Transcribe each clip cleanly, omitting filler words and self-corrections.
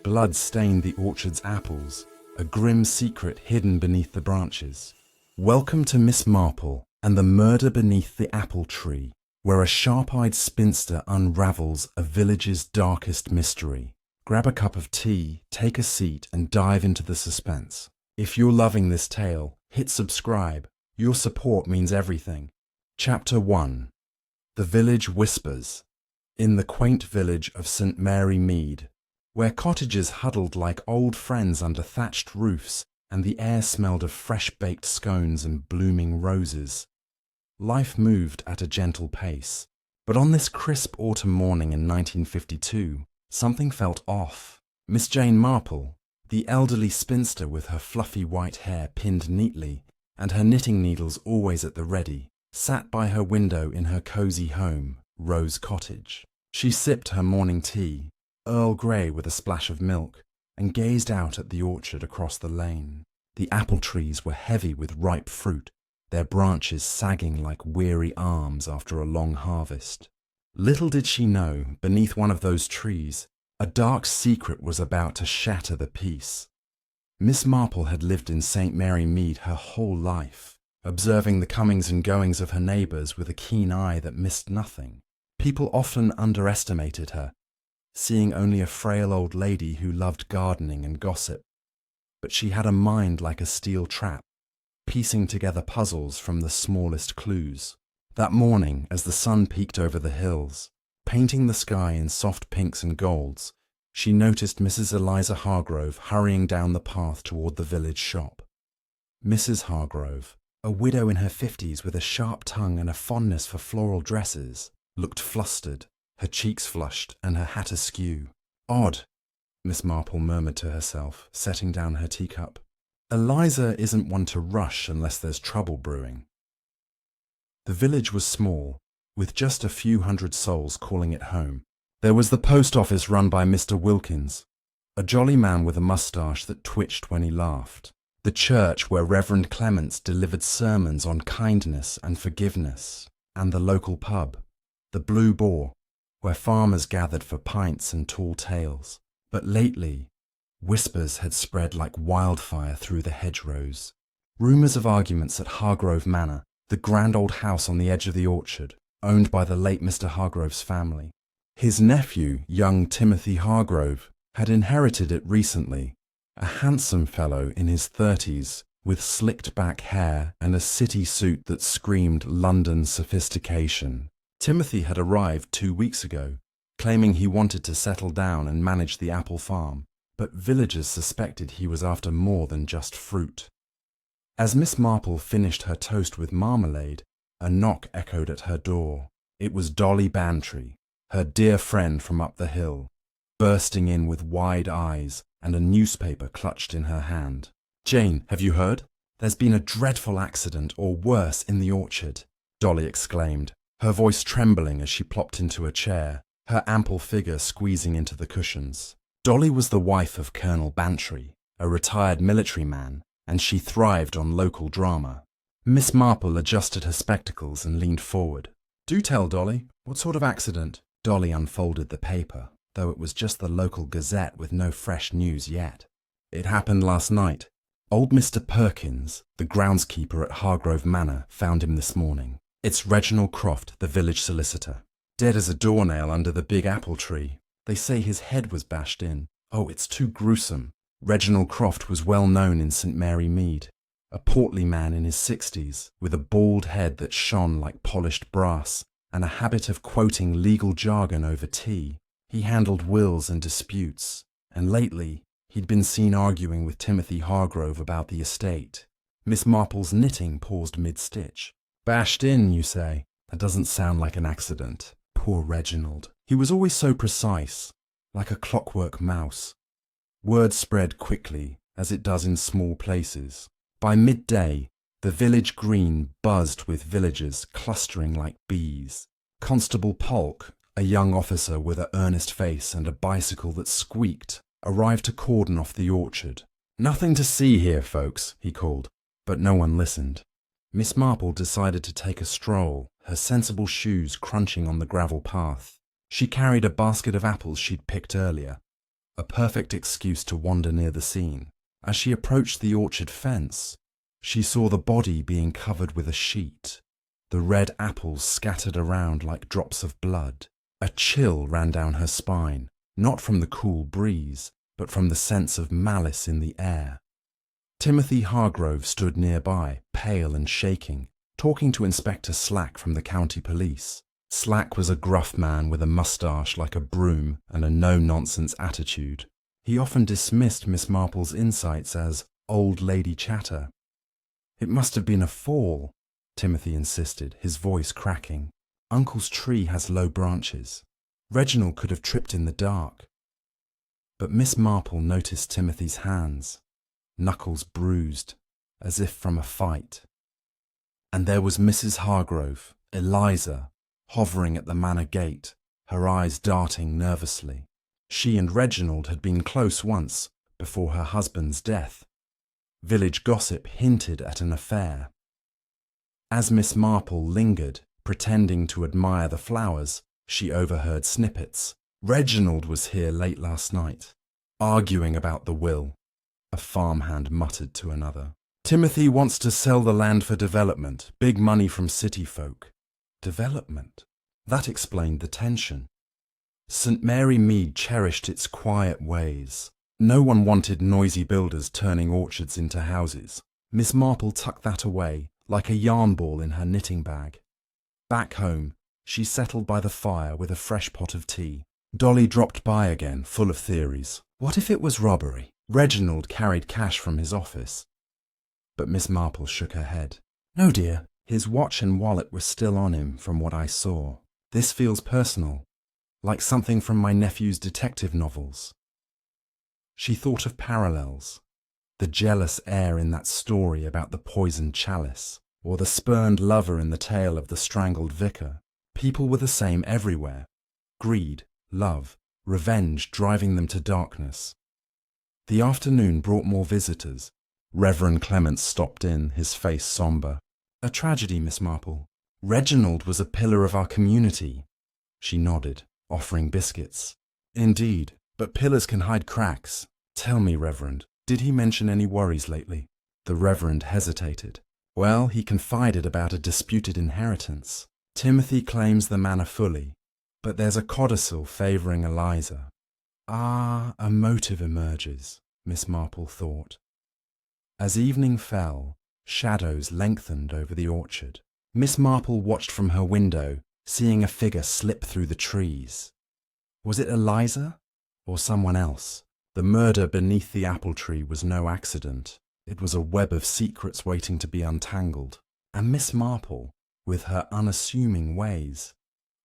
Blood stained the orchard's apples, a grim secret hidden beneath the branches. Welcome to Miss Marple and the murder beneath the apple tree, where a sharp-eyed spinster unravels a village's darkest mystery. Grab a cup of tea, take a seat, and dive into the suspense. If you're loving this tale, hit subscribe. Your support means everything. Chapter 1. The Village Whispers. In the quaint village of St. Mary Mead, where cottagers huddled like old friends under thatched roofs and the air smelled of fresh-baked scones and blooming roses, life moved at a gentle pace. But on this crisp autumn morning in 1952, something felt off. Miss Jane Marple, the elderly spinster with her fluffy white hair pinned neatly and her knitting needles always at the ready, sat by her window in her cosy home, Rose Cottage. She sipped her morning tea, Earl Grey with a splash of milk, and gazed out at the orchard across the lane. The apple trees were heavy with ripe fruit, their branches sagging like weary arms after a long harvest. Little did she know, beneath one of those trees, a dark secret was about to shatter the peace. Miss Marple had lived in St. Mary Mead her whole life, observing the comings and goings of her neighbours with a keen eye that missed nothing. People often underestimated her, seeing only a frail old lady who loved gardening and gossip. But she had a mind like a steel trap, piecing together puzzles from the smallest clues. That morning, as the sun peeked over the hills, painting the sky in soft pinks and golds, she noticed Mrs. Eliza Hargrove hurrying down the path toward the village shop. Mrs. Hargrove, a widow in her 50s with a sharp tongue and a fondness for floral dresses, looked flustered, her cheeks flushed and her hat askew. Odd, Miss Marple murmured to herself, setting down her teacup. Eliza isn't one to rush unless there's trouble brewing. The village was small, with just a few hundred souls calling it home. There was the post office run by Mr. Wilkins, a jolly man with a moustache that twitched when he laughed. The church where Reverend Clements delivered sermons on kindness and forgiveness, and the local pub, the Blue Boar, where farmers gathered for pints and tall tales. But lately, whispers had spread like wildfire through the hedgerows. Rumours of arguments at Hargrove Manor, the grand old house on the edge of the orchard, owned by the late Mr. Hargrove's family. His nephew, young Timothy Hargrove, had inherited it recently, a handsome fellow in his 30s, with slicked back hair and a city suit that screamed London sophistication. Timothy had arrived 2 weeks ago, claiming he wanted to settle down and manage the apple farm, but villagers suspected he was after more than just fruit. As Miss Marple finished her toast with marmalade, a knock echoed at her door. It was Dolly Bantry, her dear friend from up the hill, bursting in with wide eyes and a newspaper clutched in her hand. "Jane, have you heard? There's been a dreadful accident, or worse, in the orchard," Dolly exclaimed, her voice trembling as she plopped into a chair, her ample figure squeezing into the cushions. Dolly was the wife of Colonel Bantry, a retired military man, and she thrived on local drama. Miss Marple adjusted her spectacles and leaned forward. "Do tell, Dolly. What sort of accident?" Dolly unfolded the paper, though it was just the local Gazette with no fresh news yet. "It happened last night. Old Mr. Perkins, the groundskeeper at Hargrove Manor, found him this morning. It's Reginald Croft, the village solicitor. Dead as a doornail under the big apple tree. They say his head was bashed in. Oh, it's too gruesome." Reginald Croft was well known in St. Mary Mead, a portly man in his 60s, with a bald head that shone like polished brass, and a habit of quoting legal jargon over tea. He handled wills and disputes, and lately he'd been seen arguing with Timothy Hargrove about the estate. Miss Marple's knitting paused mid-stitch. "Bashed in, you say? That doesn't sound like an accident. Poor Reginald. He was always so precise, like a clockwork mouse." Word spread quickly, as it does in small places. By midday, the village green buzzed with villagers clustering like bees. Constable Polk, a young officer with an earnest face and a bicycle that squeaked, arrived to cordon off the orchard. "Nothing to see here, folks," he called, but no one listened. Miss Marple decided to take a stroll, her sensible shoes crunching on the gravel path. She carried a basket of apples she'd picked earlier. a perfect excuse to wander near the scene. As she approached the orchard fence, she saw the body being covered with a sheet, the red apples scattered around like drops of blood. A chill ran down her spine, not from the cool breeze, but from the sense of malice in the air. Timothy Hargrove stood nearby, pale and shaking, talking to Inspector Slack from the county police. Slack was a gruff man with a moustache like a broom and a no-nonsense attitude. He often dismissed Miss Marple's insights as old lady chatter. "It must have been a fall," Timothy insisted, his voice cracking. "Uncle's tree has low branches. Reginald could have tripped in the dark." But Miss Marple noticed Timothy's hands, knuckles bruised, as if from a fight. And there was Mrs. Hargrove, Eliza, hovering at the manor gate, her eyes darting nervously. She and Reginald had been close once, before her husband's death. Village gossip hinted at an affair. As Miss Marple lingered, pretending to admire the flowers, she overheard snippets. "Reginald was here late last night, arguing about the will," a farmhand muttered to another. "Timothy wants to sell the land for development, big money from city folk." Development? That explained the tension. St. Mary Mead cherished its quiet ways. No one wanted noisy builders turning orchards into houses. Miss Marple tucked that away, like a yarn ball in her knitting bag. Back home, she settled by the fire with a fresh pot of tea. Dolly dropped by again, full of theories. What if it was robbery? Reginald carried cash from his office. But Miss Marple shook her head. "No, dear. His watch and wallet were still on him from what I saw. This feels personal, like something from my nephew's detective novels." She thought of parallels. The jealous heir in that story about the poisoned chalice, or the spurned lover in the tale of the strangled vicar. People were the same everywhere. Greed, love, revenge driving them to darkness. The afternoon brought more visitors. Reverend Clement stopped in, his face sombre. "A tragedy, Miss Marple. Reginald was a pillar of our community." She nodded, offering biscuits. "Indeed, but pillars can hide cracks. Tell me, Reverend, did he mention any worries lately?" The Reverend hesitated. "Well, he confided about a disputed inheritance. Timothy claims the manor fully, but there's a codicil favouring Eliza." "Ah, a motive emerges," Miss Marple thought. As evening fell, shadows lengthened over the orchard. Miss Marple watched from her window, seeing a figure slip through the trees. Was it Eliza or someone else? The murder beneath the apple tree was no accident. It was a web of secrets waiting to be untangled. And Miss Marple, with her unassuming ways,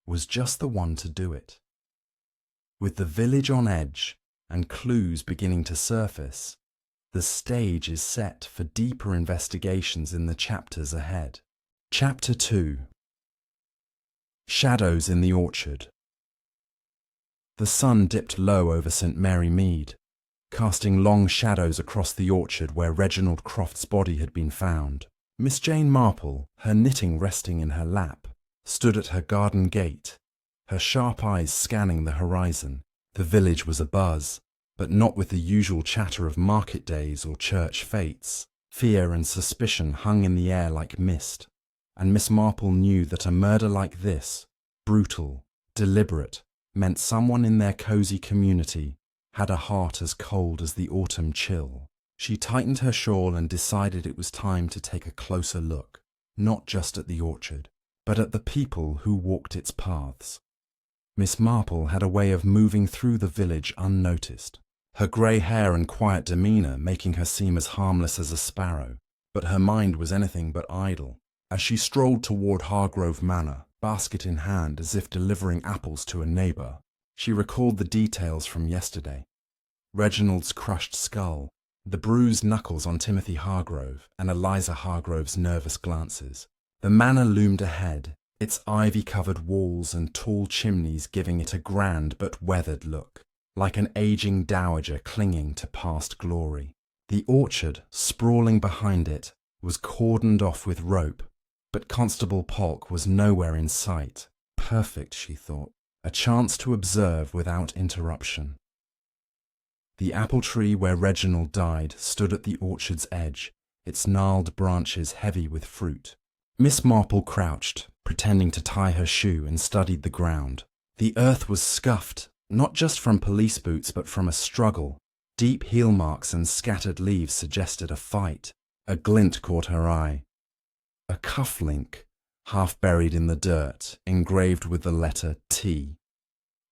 was just the one to do it. With the village on edge and clues beginning to surface, the stage is set for deeper investigations in the chapters ahead. Chapter 2. Shadows in the Orchard. The sun dipped low over St. Mary Mead, casting long shadows across the orchard where Reginald Croft's body had been found. Miss Jane Marple, her knitting resting in her lap, stood at her garden gate, her sharp eyes scanning the horizon. The village was abuzz, but not with the usual chatter of market days or church fetes. Fear and suspicion hung in the air like mist, and Miss Marple knew that a murder like this, brutal, deliberate, meant someone in their cosy community had a heart as cold as the autumn chill. She tightened her shawl and decided it was time to take a closer look, not just at the orchard, but at the people who walked its paths. Miss Marple had a way of moving through the village unnoticed, her grey hair and quiet demeanour making her seem as harmless as a sparrow, but her mind was anything but idle. As she strolled toward Hargrove Manor, basket in hand as if delivering apples to a neighbour, she recalled the details from yesterday. Reginald's crushed skull, the bruised knuckles on Timothy Hargrove, and Eliza Hargrove's nervous glances. The manor loomed ahead, its ivy-covered walls and tall chimneys giving it a grand but weathered look, like an aging dowager clinging to past glory. The orchard, sprawling behind it, was cordoned off with rope, but Constable Polk was nowhere in sight. Perfect, she thought, a chance to observe without interruption. The apple tree where Reginald died stood at the orchard's edge, its gnarled branches heavy with fruit. Miss Marple crouched, pretending to tie her shoe, and studied the ground. The earth was scuffed, not just from police boots but from a struggle. Deep heel marks and scattered leaves suggested a fight. A glint caught her eye. A cufflink, half buried in the dirt, engraved with the letter T.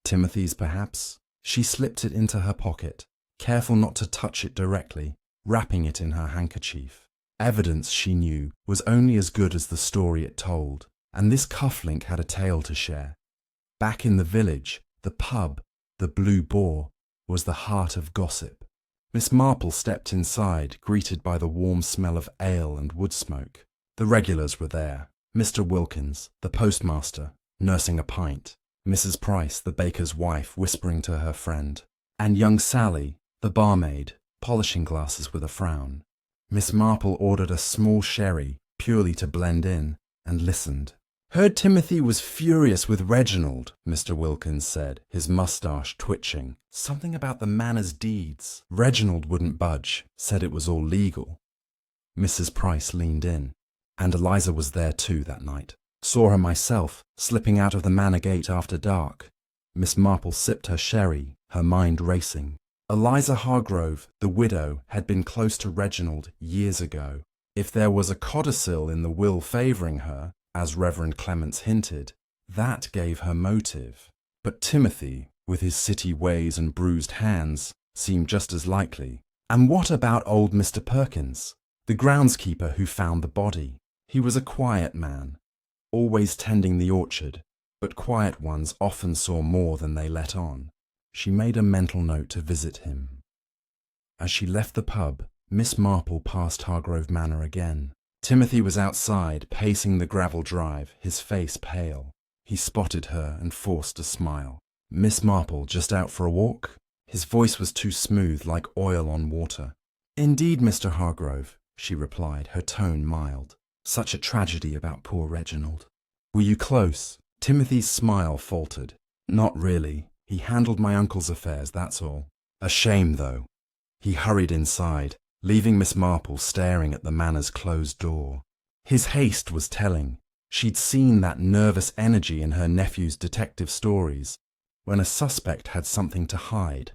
Timothy's, perhaps? She slipped it into her pocket, careful not to touch it directly, wrapping it in her handkerchief. Evidence, she knew, was only as good as the story it told, and this cufflink had a tale to share. Back in the village, the pub, the Blue Boar, was the heart of gossip. Miss Marple stepped inside, greeted by the warm smell of ale and wood smoke. The regulars were there. Mr. Wilkins, the postmaster, nursing a pint. Mrs. Price, the baker's wife, whispering to her friend. And young Sally, the barmaid, polishing glasses with a frown. Miss Marple ordered a small sherry, purely to blend in, and listened. "Heard Timothy was furious with Reginald," Mr. Wilkins said, his moustache twitching. "Something about the manor's deeds. Reginald wouldn't budge, said it was all legal." Mrs. Price leaned in, and Eliza was there too that night. Saw her myself, slipping out of the manor gate after dark. Miss Marple sipped her sherry, her mind racing. Eliza Hargrove, the widow, had been close to Reginald years ago. If there was a codicil in the will favouring her, as Reverend Clements hinted, that gave her motive. But Timothy, with his city ways and bruised hands, seemed just as likely. And what about old Mr. Perkins, the groundskeeper who found the body? He was a quiet man, always tending the orchard, but quiet ones often saw more than they let on. She made a mental note to visit him. As she left the pub, Miss Marple passed Hargrove Manor again. Timothy was outside, pacing the gravel drive, his face pale. He spotted her and forced a smile. "Miss Marple, just out for a walk?" His voice was too smooth, like oil on water. "Indeed, Mr. Hargrove," she replied, her tone mild. "Such a tragedy about poor Reginald." "Were you close?" Timothy's smile faltered. "Not really. He handled my uncle's affairs, that's all. A shame, though." He hurried inside, leaving Miss Marple staring at the manor's closed door. His haste was telling. She'd seen that nervous energy in her nephew's detective stories, when a suspect had something to hide.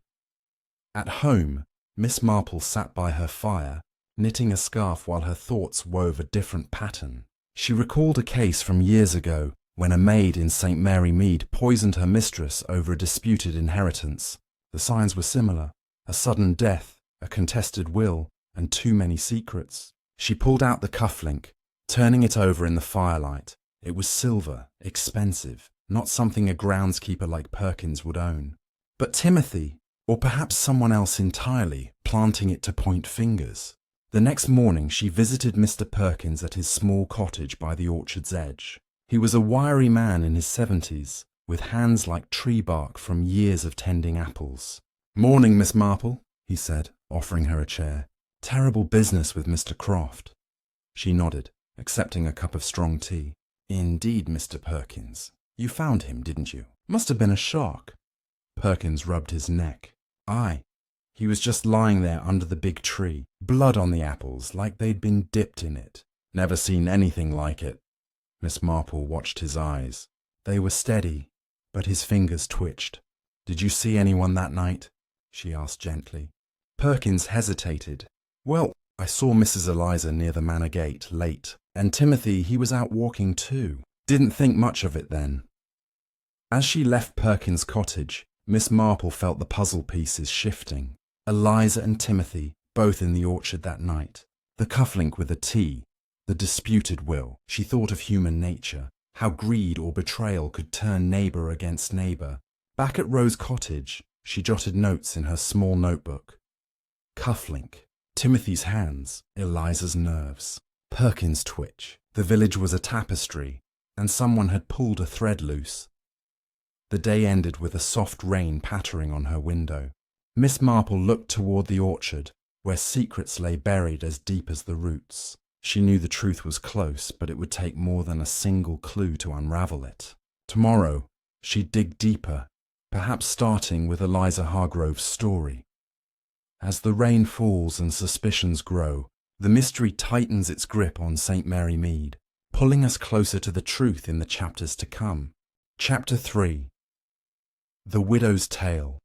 At home, Miss Marple sat by her fire, knitting a scarf while her thoughts wove a different pattern. She recalled a case from years ago when a maid in St. Mary Mead poisoned her mistress over a disputed inheritance. The signs were similar: a sudden death, a contested will, and too many secrets. She pulled out the cufflink, turning it over in the firelight. It was silver, expensive, not something a groundskeeper like Perkins would own. But Timothy, or perhaps someone else entirely, planting it to point fingers. The next morning she visited Mr. Perkins at his small cottage by the orchard's edge. He was a wiry man in his 70s, with hands like tree bark from years of tending apples. "Morning, Miss Marple," he said, offering her a chair. "Terrible business with Mr. Croft." She nodded, accepting a cup of strong tea. "Indeed, Mr. Perkins. You found him, didn't you? Must have been a shock." Perkins rubbed his neck. "Aye. He was just lying there under the big tree, blood on the apples, like they'd been dipped in it. Never seen anything like it." Miss Marple watched his eyes. They were steady, but his fingers twitched. "Did you see anyone that night?" she asked gently. Perkins hesitated. "Well, I saw Mrs. Eliza near the manor gate, late, and Timothy, he was out walking too. Didn't think much of it then." As she left Perkins' cottage, Miss Marple felt the puzzle pieces shifting. Eliza and Timothy, both in the orchard that night. The cufflink with a T. The disputed will. She thought of human nature, how greed or betrayal could turn neighbour against neighbour. Back at Rose Cottage, she jotted notes in her small notebook. Cufflink. Timothy's hands. Eliza's nerves. Perkins' twitch. The village was a tapestry, and someone had pulled a thread loose. The day ended with a soft rain pattering on her window. Miss Marple looked toward the orchard, where secrets lay buried as deep as the roots. She knew the truth was close, but it would take more than a single clue to unravel it. Tomorrow, she'd dig deeper, perhaps starting with Eliza Hargrove's story. As the rain falls and suspicions grow, the mystery tightens its grip on St. Mary Mead, pulling us closer to the truth in the chapters to come. Chapter 3. The Widow's Tale.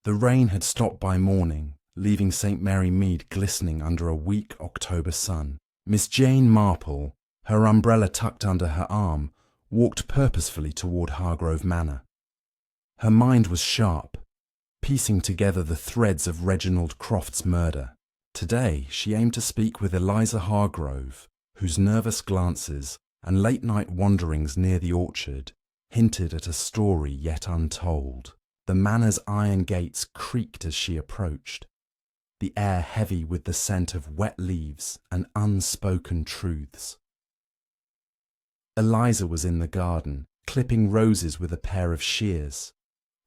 The rain had stopped by morning, leaving St. Mary Mead glistening under a weak October sun. Miss Jane Marple, her umbrella tucked under her arm, walked purposefully toward Hargrove Manor. Her mind was sharp, piecing together the threads of Reginald Croft's murder. Today she aimed to speak with Eliza Hargrove, whose nervous glances and late-night wanderings near the orchard hinted at a story yet untold. The manor's iron gates creaked as she approached, the air heavy with the scent of wet leaves and unspoken truths. Eliza was in the garden, clipping roses with a pair of shears,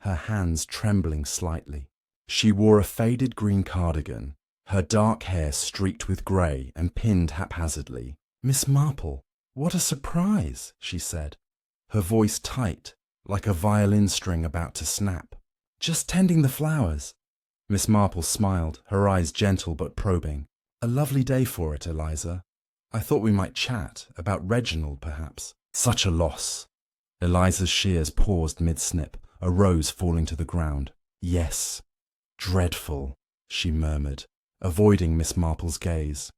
her hands trembling slightly. She wore a faded green cardigan, her dark hair streaked with grey and pinned haphazardly. "Miss Marple, what a surprise," she said, her voice tight, like a violin string about to snap. "Just tending the flowers." Miss Marple smiled, her eyes gentle but probing. "A lovely day for it, Eliza. I thought we might chat, about Reginald, perhaps." "Such a loss." Eliza's shears paused mid-snip, a rose falling to the ground. "Yes, dreadful," she murmured, avoiding Miss Marple's gaze.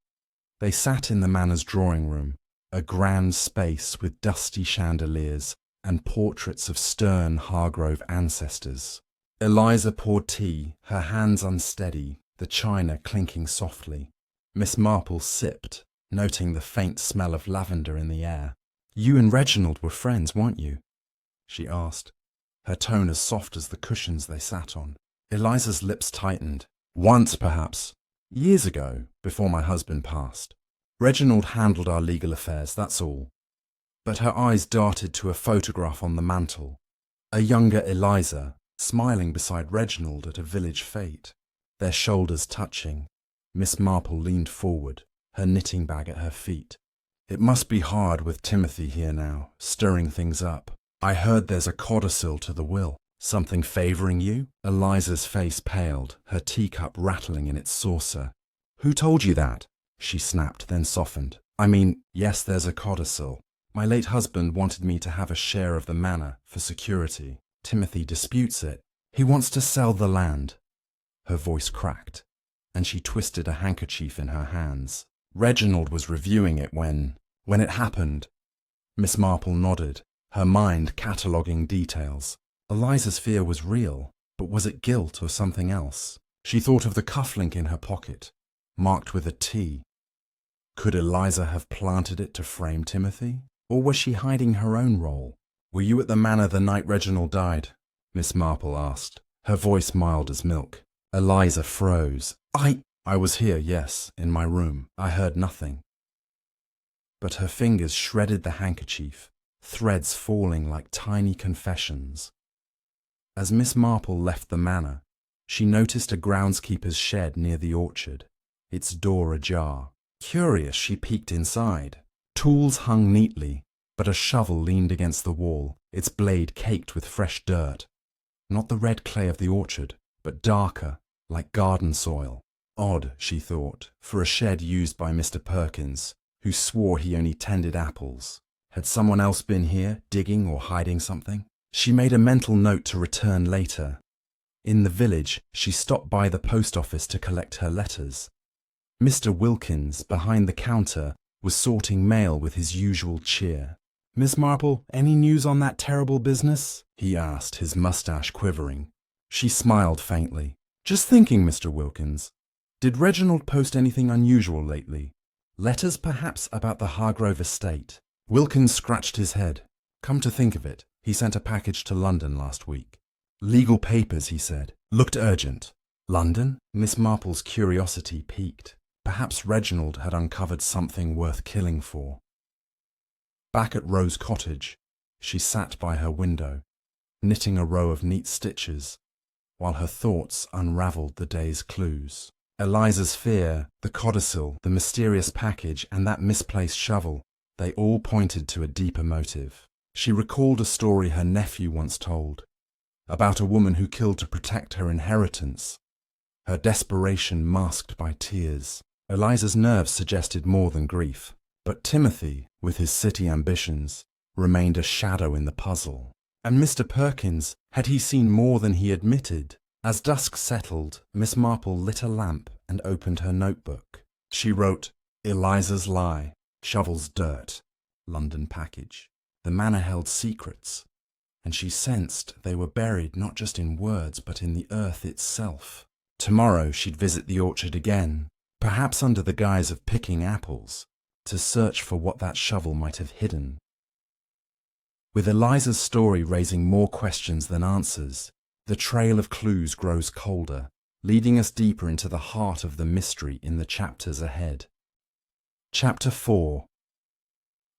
They sat in the manor's drawing room, a grand space with dusty chandeliers and portraits of stern Hargrove ancestors. Eliza poured tea, her hands unsteady, the china clinking softly. Miss Marple sipped, noting the faint smell of lavender in the air. "You and Reginald were friends, weren't you?" she asked, her tone as soft as the cushions they sat on. Eliza's lips tightened. "Once, perhaps. Years ago, before my husband passed. Reginald handled our legal affairs, that's all." But her eyes darted to a photograph on the mantel, a younger Eliza, smiling beside Reginald at a village fete. Their shoulders touching, Miss Marple leaned forward, her knitting bag at her feet. "It must be hard with Timothy here now, stirring things up. I heard there's a codicil to the will. Something favouring you?" Eliza's face paled, her teacup rattling in its saucer. "Who told you that?" she snapped, then softened. "I mean, yes, there's a codicil. My late husband wanted me to have a share of the manor for security. Timothy disputes it. He wants to sell the land." Her voice cracked, and she twisted a handkerchief in her hands. "Reginald was reviewing it when it happened." Miss Marple nodded, her mind cataloguing details. Eliza's fear was real, but was it guilt or something else? She thought of the cufflink in her pocket, marked with a T. Could Eliza have planted it to frame Timothy? Or was she hiding her own role? "Were you at the manor the night Reginald died?" Miss Marple asked, her voice mild as milk. Eliza froze. I was here, yes, in my room. I heard nothing." But her fingers shredded the handkerchief, threads falling like tiny confessions. As Miss Marple left the manor, she noticed a groundskeeper's shed near the orchard, its door ajar. Curious, she peeked inside. Tools hung neatly, but a shovel leaned against the wall, its blade caked with fresh dirt. Not the red clay of the orchard, but darker, like garden soil. Odd, she thought, for a shed used by Mr. Perkins, who swore he only tended apples. Had someone else been here, digging or hiding something? She made a mental note to return later. In the village, she stopped by the post office to collect her letters. Mr. Wilkins, behind the counter, was sorting mail with his usual cheer. "Miss Marple, any news on that terrible business?" he asked, his moustache quivering. She smiled faintly. "Just thinking, Mr. Wilkins. Did Reginald post anything unusual lately? Letters, perhaps, about the Hargrove estate?" Wilkins scratched his head. "Come to think of it, he sent a package to London last week. Legal papers, he said. Looked urgent." "London?" Miss Marple's curiosity piqued. Perhaps Reginald had uncovered something worth killing for. Back at Rose Cottage, she sat by her window, knitting a row of neat stitches, while her thoughts unravelled the day's clues. Eliza's fear, the codicil, the mysterious package, and that misplaced shovel, they all pointed to a deeper motive. She recalled a story her nephew once told, about a woman who killed to protect her inheritance. her desperation masked by tears. Eliza's nerves suggested more than grief, but Timothy, with his city ambitions, remained a shadow in the puzzle. And Mr. Perkins, had he seen more than he admitted? As dusk settled, Miss Marple lit a lamp and opened her notebook. She wrote, "Eliza's lie, shovels dirt, London package." The manor held secrets, and she sensed they were buried not just in words but in the earth itself. Tomorrow she'd visit the orchard again, perhaps under the guise of picking apples, to search for what that shovel might have hidden. With Eliza's story raising more questions than answers, the trail of clues grows colder, leading us deeper into the heart of the mystery in the chapters ahead. Chapter 4.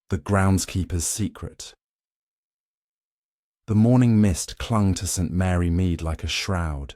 The Groundskeeper's Secret. The morning mist clung to St. Mary Mead like a shroud,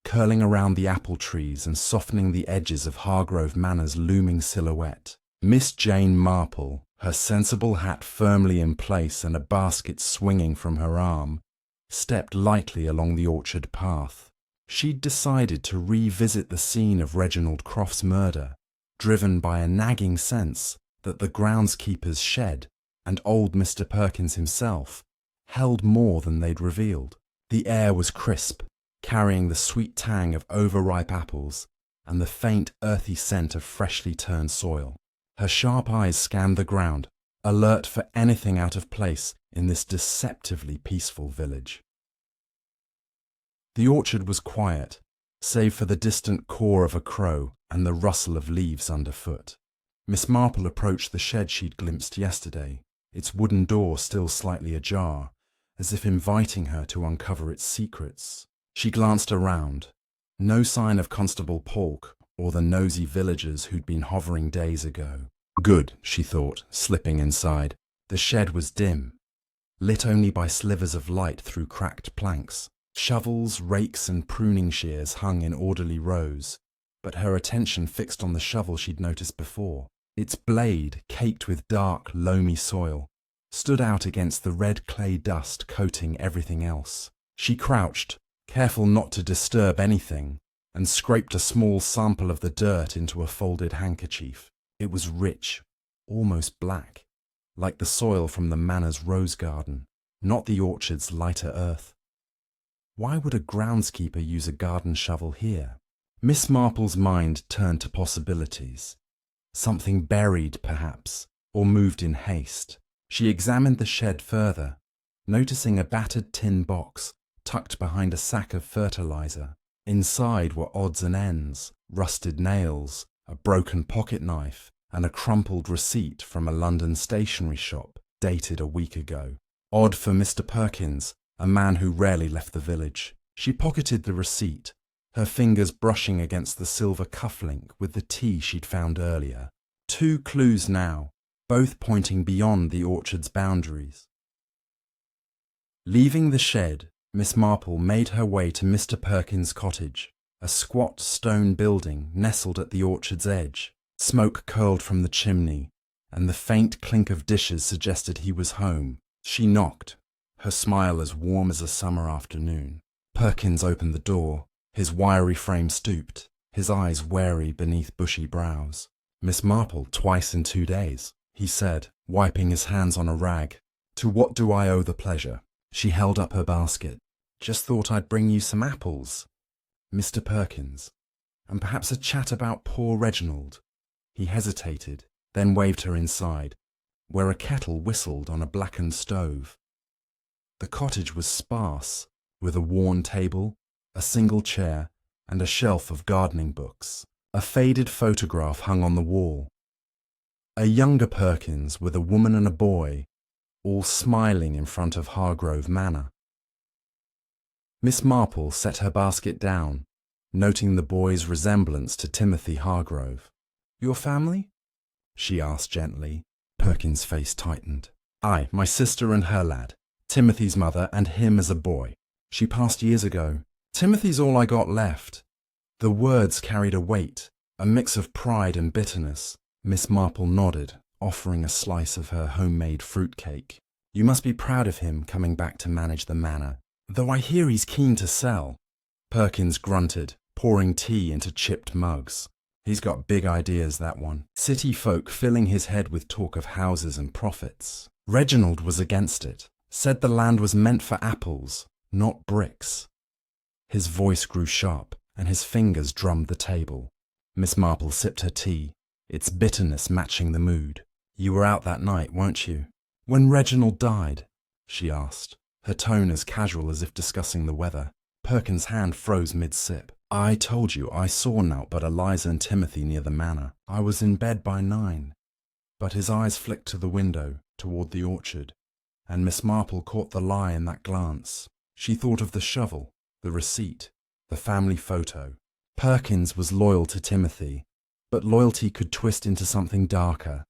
curling around the apple trees and softening the edges of Hargrove Manor's looming silhouette. Miss Jane Marple, her sensible hat firmly in place and a basket swinging from her arm, stepped lightly along the orchard path. She'd decided to revisit the scene of Reginald Croft's murder, driven by a nagging sense that the groundskeeper's shed and old Mr. Perkins himself held more than they'd revealed. The air was crisp, carrying the sweet tang of overripe apples and the faint earthy scent of freshly turned soil. Her sharp eyes scanned the ground, alert for anything out of place in this deceptively peaceful village. The orchard was quiet, save for the distant caw of a crow and the rustle of leaves underfoot. Miss Marple approached the shed she'd glimpsed yesterday, its wooden door still slightly ajar, as if inviting her to uncover its secrets. She glanced around. No sign of Constable Polk or the nosy villagers who'd been hovering days ago. Good, she thought, slipping inside. The shed was dim, lit only by slivers of light through cracked planks. Shovels, rakes and pruning shears hung in orderly rows, but her attention fixed on the shovel she'd noticed before. Its blade, caked with dark, loamy soil, stood out against the red clay dust coating everything else. She crouched, careful not to disturb anything, and scraped a small sample of the dirt into a folded handkerchief. It was rich, almost black, like the soil from the manor's rose garden, not the orchard's lighter earth. Why would a groundskeeper use a garden shovel here? Miss Marple's mind turned to possibilities. Something buried, perhaps, or moved in haste. She examined the shed further, noticing a battered tin box tucked behind a sack of fertilizer. Inside were odds and ends, rusted nails, a broken pocket knife, and a crumpled receipt from a London stationery shop dated a week ago. Odd for Mr. Perkins, a man who rarely left the village. She pocketed the receipt, her fingers brushing against the silver cufflink with the tea she'd found earlier. 2 clues now, both pointing beyond the orchard's boundaries. Leaving the shed, Miss Marple made her way to Mr. Perkins' cottage, a squat stone building nestled at the orchard's edge. Smoke curled from the chimney, and the faint clink of dishes suggested he was home. She knocked, her smile as warm as a summer afternoon. Perkins opened the door, his wiry frame stooped, his eyes wary beneath bushy brows. "Miss Marple, twice in 2 days," he said, wiping his hands on a rag. "To what do I owe the pleasure?" She held up her basket. "Just thought I'd bring you some apples, Mr. Perkins, and perhaps a chat about poor Reginald." He hesitated, then waved her inside, where a kettle whistled on a blackened stove. The cottage was sparse, with a worn table, a single chair, and a shelf of gardening books. A faded photograph hung on the wall. A younger Perkins with a woman and a boy, all smiling in front of Hargrove Manor. Miss Marple set her basket down, noting the boy's resemblance to Timothy Hargrove. "Your family?" she asked gently. Perkins' face tightened. "Aye, my sister and her lad, Timothy's mother and him as a boy. She passed years ago. Timothy's all I got left." The words carried a weight, a mix of pride and bitterness. Miss Marple nodded, offering a slice of her homemade fruitcake. "You must be proud of him coming back to manage the manor, though I hear he's keen to sell." Perkins grunted, pouring tea into chipped mugs. He's got big ideas, that one. City folk filling his head with talk of houses and profits. Reginald was against it, said the land was meant for apples, not bricks. His voice grew sharp, and his fingers drummed the table. Miss Marple sipped her tea, its bitterness matching the mood. "You were out that night, weren't you?" "When Reginald died?" she asked, her tone as casual as if discussing the weather. Perkins' hand froze mid-sip. "I told you I saw naught but Eliza and Timothy near the manor. I was in bed by 9. But his eyes flicked to the window, toward the orchard, and Miss Marple caught the lie in that glance. She thought of the shovel, the receipt, the family photo. Perkins was loyal to Timothy, but loyalty could twist into something darker.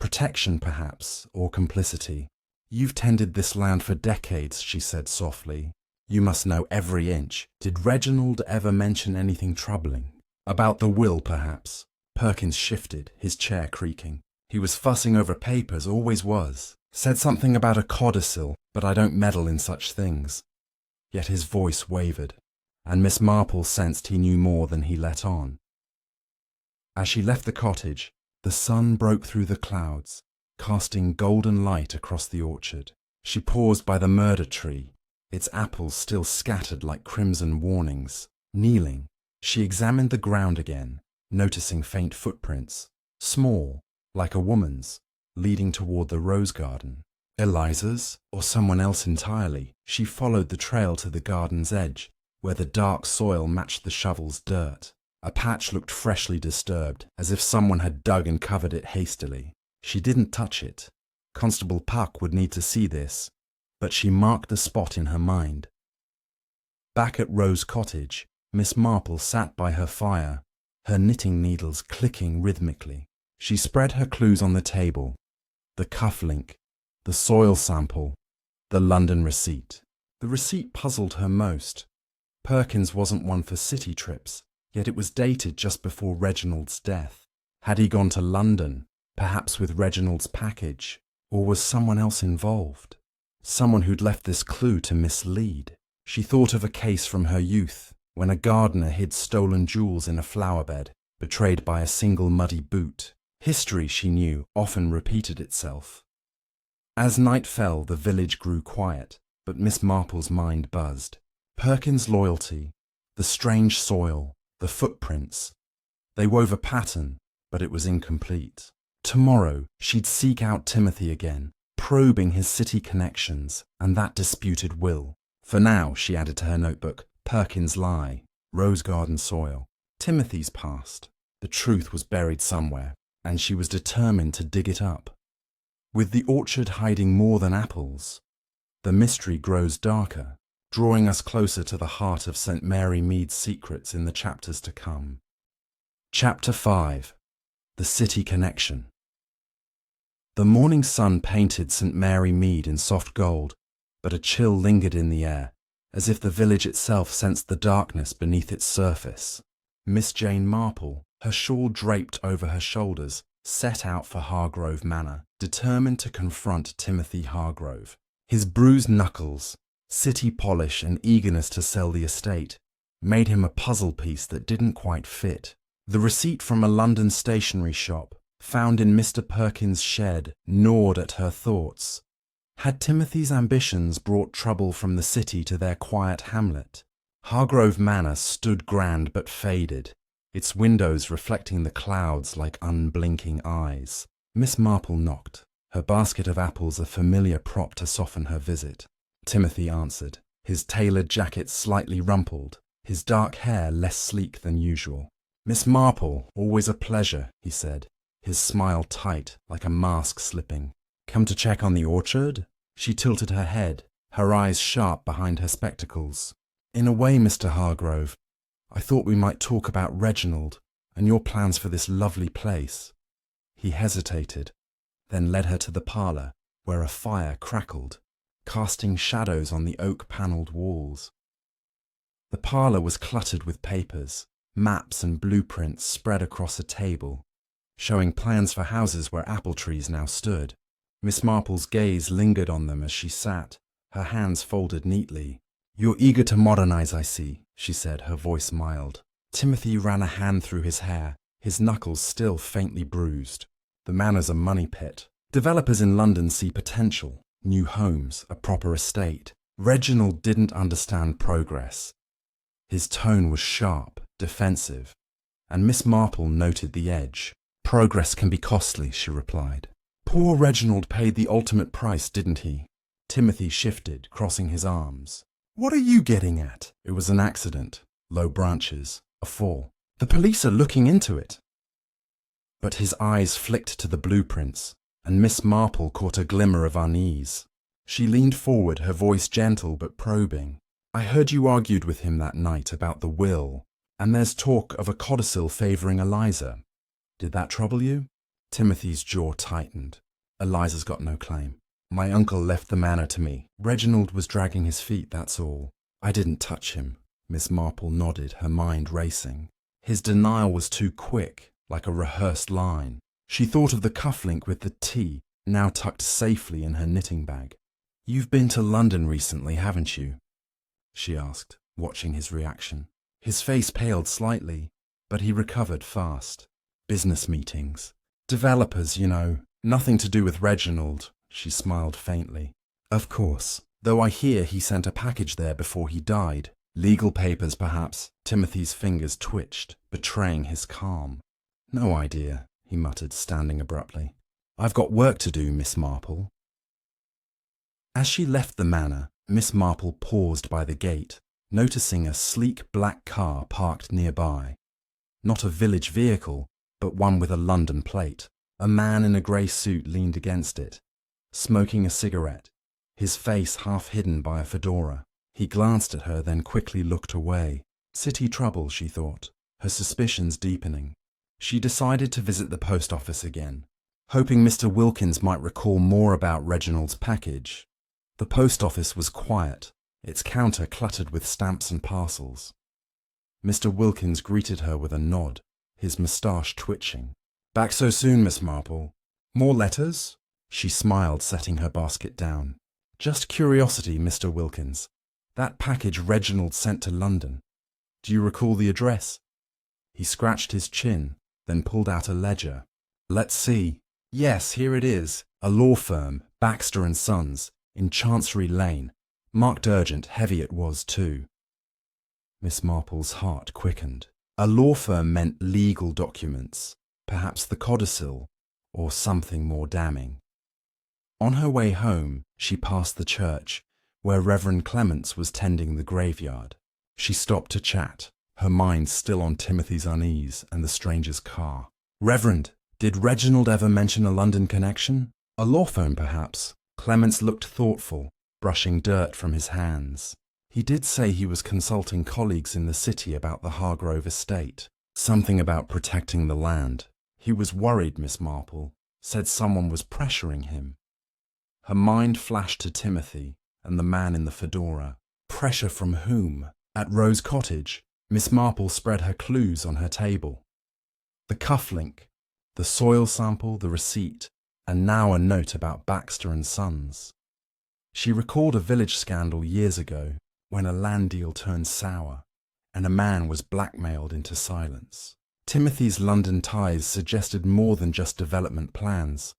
Protection, perhaps, or complicity. "You've tended this land for decades," she said softly. "You must know every inch. Did Reginald ever mention anything troubling? About the will, perhaps?" Perkins shifted, his chair creaking. "He was fussing over papers, always was. Said something about a codicil, but I don't meddle in such things." Yet his voice wavered, and Miss Marple sensed he knew more than he let on. As she left the cottage, the sun broke through the clouds, casting golden light across the orchard. She paused by the murder tree, its apples still scattered like crimson warnings. Kneeling, she examined the ground again, noticing faint footprints, small, like a woman's, leading toward the rose garden. Eliza's, or someone else entirely. She followed the trail to the garden's edge, where the dark soil matched the shovel's dirt. A patch looked freshly disturbed, as if someone had dug and covered it hastily. She didn't touch it. Constable Puck would need to see this, but she marked the spot in her mind. Back at Rose Cottage, Miss Marple sat by her fire, her knitting needles clicking rhythmically. She spread her clues on the table: the cufflink, the soil sample, the London receipt. The receipt puzzled her most. Perkins wasn't one for city trips, yet it was dated just before Reginald's death. Had he gone to London, perhaps with Reginald's package, or was someone else involved? Someone who'd left this clue to mislead. She thought of a case from her youth, when a gardener hid stolen jewels in a flower bed, betrayed by a single muddy boot. History, she knew, often repeated itself. As night fell, the village grew quiet, but Miss Marple's mind buzzed. Perkins' loyalty, the strange soil, the footprints. They wove a pattern, but it was incomplete. Tomorrow, she'd seek out Timothy again, probing his city connections and that disputed will. For now, she added to her notebook, Perkins' lie, rose garden soil, Timothy's past. The truth was buried somewhere, and she was determined to dig it up. With the orchard hiding more than apples, the mystery grows darker, drawing us closer to the heart of St. Mary Mead's secrets in the chapters to come. Chapter 5. The City Connection. The morning sun painted St. Mary Mead in soft gold, but a chill lingered in the air, as if the village itself sensed the darkness beneath its surface. Miss Jane Marple, her shawl draped over her shoulders, set out for Hargrove Manor, determined to confront Timothy Hargrove. His bruised knuckles, city polish and eagerness to sell the estate made him a puzzle piece that didn't quite fit. The receipt from a London stationery shop, found in Mr. Perkins' shed, gnawed at her thoughts. Had Timothy's ambitions brought trouble from the city to their quiet hamlet? Hargrove Manor stood grand but faded, its windows reflecting the clouds like unblinking eyes. Miss Marple knocked, her basket of apples a familiar prop to soften her visit. Timothy answered, his tailored jacket slightly rumpled, his dark hair less sleek than usual. "Miss Marple, always a pleasure," he said, his smile tight like a mask slipping. "Come to check on the orchard?" She tilted her head, her eyes sharp behind her spectacles. "In a way, Mr. Hargrove, I thought we might talk about Reginald and your plans for this lovely place." He hesitated, then led her to the parlour, where a fire crackled, casting shadows on the oak-panelled walls. The parlour was cluttered with papers, maps and blueprints spread across a table, showing plans for houses where apple trees now stood. Miss Marple's gaze lingered on them as she sat, her hands folded neatly. "You're eager to modernise, I see," she said, her voice mild. Timothy ran a hand through his hair, his knuckles still faintly bruised. The Manor's a money pit. Developers in London see potential, new homes, a proper estate. Reginald didn't understand progress. His tone was sharp, defensive, and Miss Marple noted the edge. Progress can be costly, she replied. Poor Reginald paid the ultimate price, didn't he? Timothy shifted, crossing his arms. What are you getting at? It was an accident. Low branches. A fall. The police are looking into it. But his eyes flicked to the blueprints, and Miss Marple caught a glimmer of unease. She leaned forward, her voice gentle but probing. I heard you argued with him that night about the will, and there's talk of a codicil favouring Eliza. Did that trouble you? Timothy's jaw tightened. Eliza's got no claim. My uncle left the manor to me. Reginald was dragging his feet, that's all. I didn't touch him. Miss Marple nodded, her mind racing. His denial was too quick, like a rehearsed line. She thought of the cufflink with the tea, now tucked safely in her knitting bag. You've been to London recently, haven't you? She asked, watching his reaction. His face paled slightly, but he recovered fast. Business meetings. Developers, you know. Nothing to do with Reginald, she smiled faintly. Of course, though I hear he sent a package there before he died. Legal papers, perhaps. Timothy's fingers twitched, betraying his calm. No idea, he muttered, standing abruptly. I've got work to do, Miss Marple. As she left the manor, Miss Marple paused by the gate, noticing a sleek black car parked nearby. Not a village vehicle, but one with a London plate. A man in a grey suit leaned against it, smoking a cigarette, his face half hidden by a fedora. He glanced at her, then quickly looked away. City trouble, she thought, her suspicions deepening. She decided to visit the post office again, hoping Mr. Wilkins might recall more about Reginald's package. The post office was quiet, its counter cluttered with stamps and parcels. Mr. Wilkins greeted her with a nod, his moustache twitching. Back so soon, Miss Marple. More letters? She smiled, setting her basket down. Just curiosity, Mr. Wilkins. That package Reginald sent to London. Do you recall the address? He scratched his chin, then pulled out a ledger. Let's see. Yes, here it is. A law firm, Baxter and Sons, in Chancery Lane. Marked urgent, heavy it was too. Miss Marple's heart quickened. A law firm meant legal documents, perhaps the codicil, or something more damning. On her way home, she passed the church, where Reverend Clements was tending the graveyard. She stopped to chat, her mind still on Timothy's unease and the stranger's car. Reverend, did Reginald ever mention a London connection? A law firm, perhaps? Clements looked thoughtful, brushing dirt from his hands. He did say he was consulting colleagues in the city about the Hargrove estate. Something about protecting the land. He was worried, Miss Marple. Said someone was pressuring him. Her mind flashed to Timothy and the man in the fedora. Pressure from whom? At Rose Cottage, Miss Marple spread her clues on her table. The cufflink, the soil sample, the receipt, and now a note about Baxter and Sons. She recalled a village scandal years ago when a land deal turned sour and a man was blackmailed into silence. Timothy's London ties suggested more than just development plans.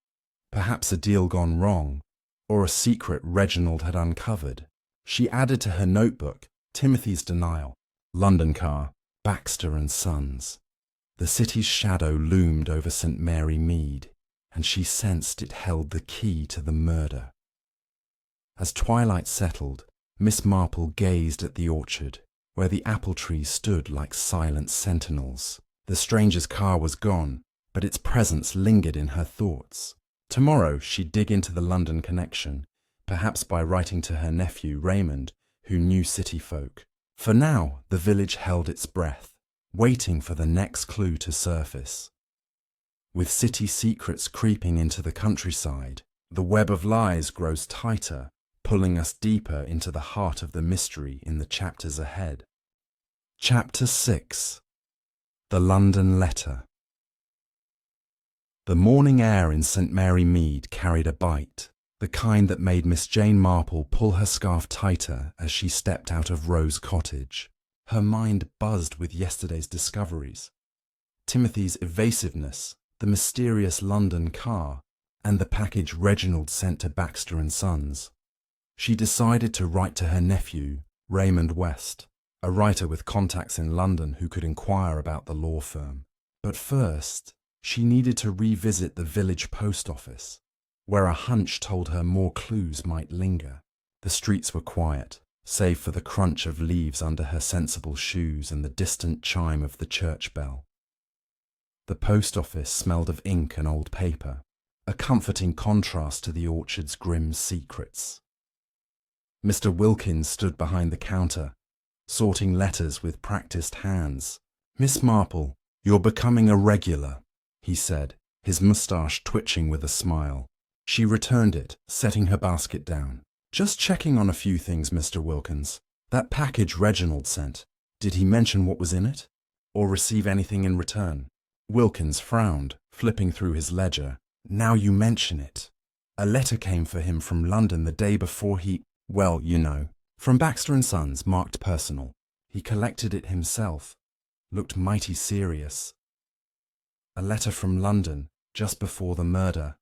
Perhaps a deal gone wrong, or a secret Reginald had uncovered. She added to her notebook Timothy's denial. London car, Baxter and Sons. The city's shadow loomed over St. Mary Mead, and she sensed it held the key to the murder. As twilight settled, Miss Marple gazed at the orchard, where the apple trees stood like silent sentinels. The stranger's car was gone, but its presence lingered in her thoughts. Tomorrow she'd dig into the London connection, perhaps by writing to her nephew Raymond, who knew city folk. For now, the village held its breath, waiting for the next clue to surface. With city secrets creeping into the countryside, the web of lies grows tighter, pulling us deeper into the heart of the mystery in the chapters ahead. Chapter 6. The London Letter. The morning air in St. Mary Mead carried a bite, the kind that made Miss Jane Marple pull her scarf tighter as she stepped out of Rose Cottage. Her mind buzzed with yesterday's discoveries. Timothy's evasiveness, the mysterious London car, and the package Reginald sent to Baxter and Sons. She decided to write to her nephew, Raymond West, a writer with contacts in London who could inquire about the law firm. But first, she needed to revisit the village post office, where a hunch told her more clues might linger. The streets were quiet, save for the crunch of leaves under her sensible shoes and the distant chime of the church bell. The post office smelled of ink and old paper, a comforting contrast to the orchard's grim secrets. Mr. Wilkins stood behind the counter, sorting letters with practiced hands. "Miss Marple, you're becoming a regular," he said, his moustache twitching with a smile. She returned it, setting her basket down. "Just checking on a few things, Mr. Wilkins. That package Reginald sent, did he mention what was in it? Or receive anything in return?" Wilkins frowned, flipping through his ledger. "Now you mention it. A letter came for him from London the day before he, well, you know, from Baxter and Sons, marked personal. He collected it himself. Looked mighty serious. A letter from London, just before the murder."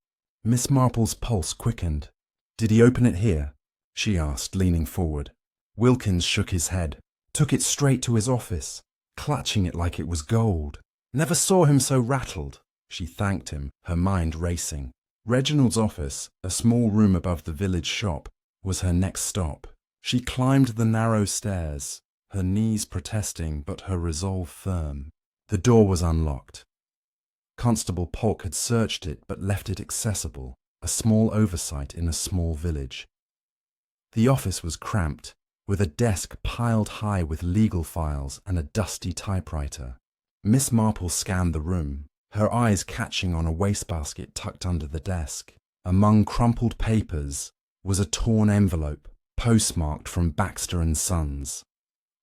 Miss Marple's pulse quickened. "Did he open it here?" she asked, leaning forward. Wilkins shook his head. "Took it straight to his office, clutching it like it was gold. Never saw him so rattled." She thanked him, her mind racing. Reginald's office, a small room above the village shop, was her next stop. She climbed the narrow stairs, her knees protesting but her resolve firm. The door was unlocked. Constable Polk had searched it but left it accessible, a small oversight in a small village. The office was cramped, with a desk piled high with legal files and a dusty typewriter. Miss Marple scanned the room, her eyes catching on a wastebasket tucked under the desk. Among crumpled papers was a torn envelope, postmarked from Baxter and Sons.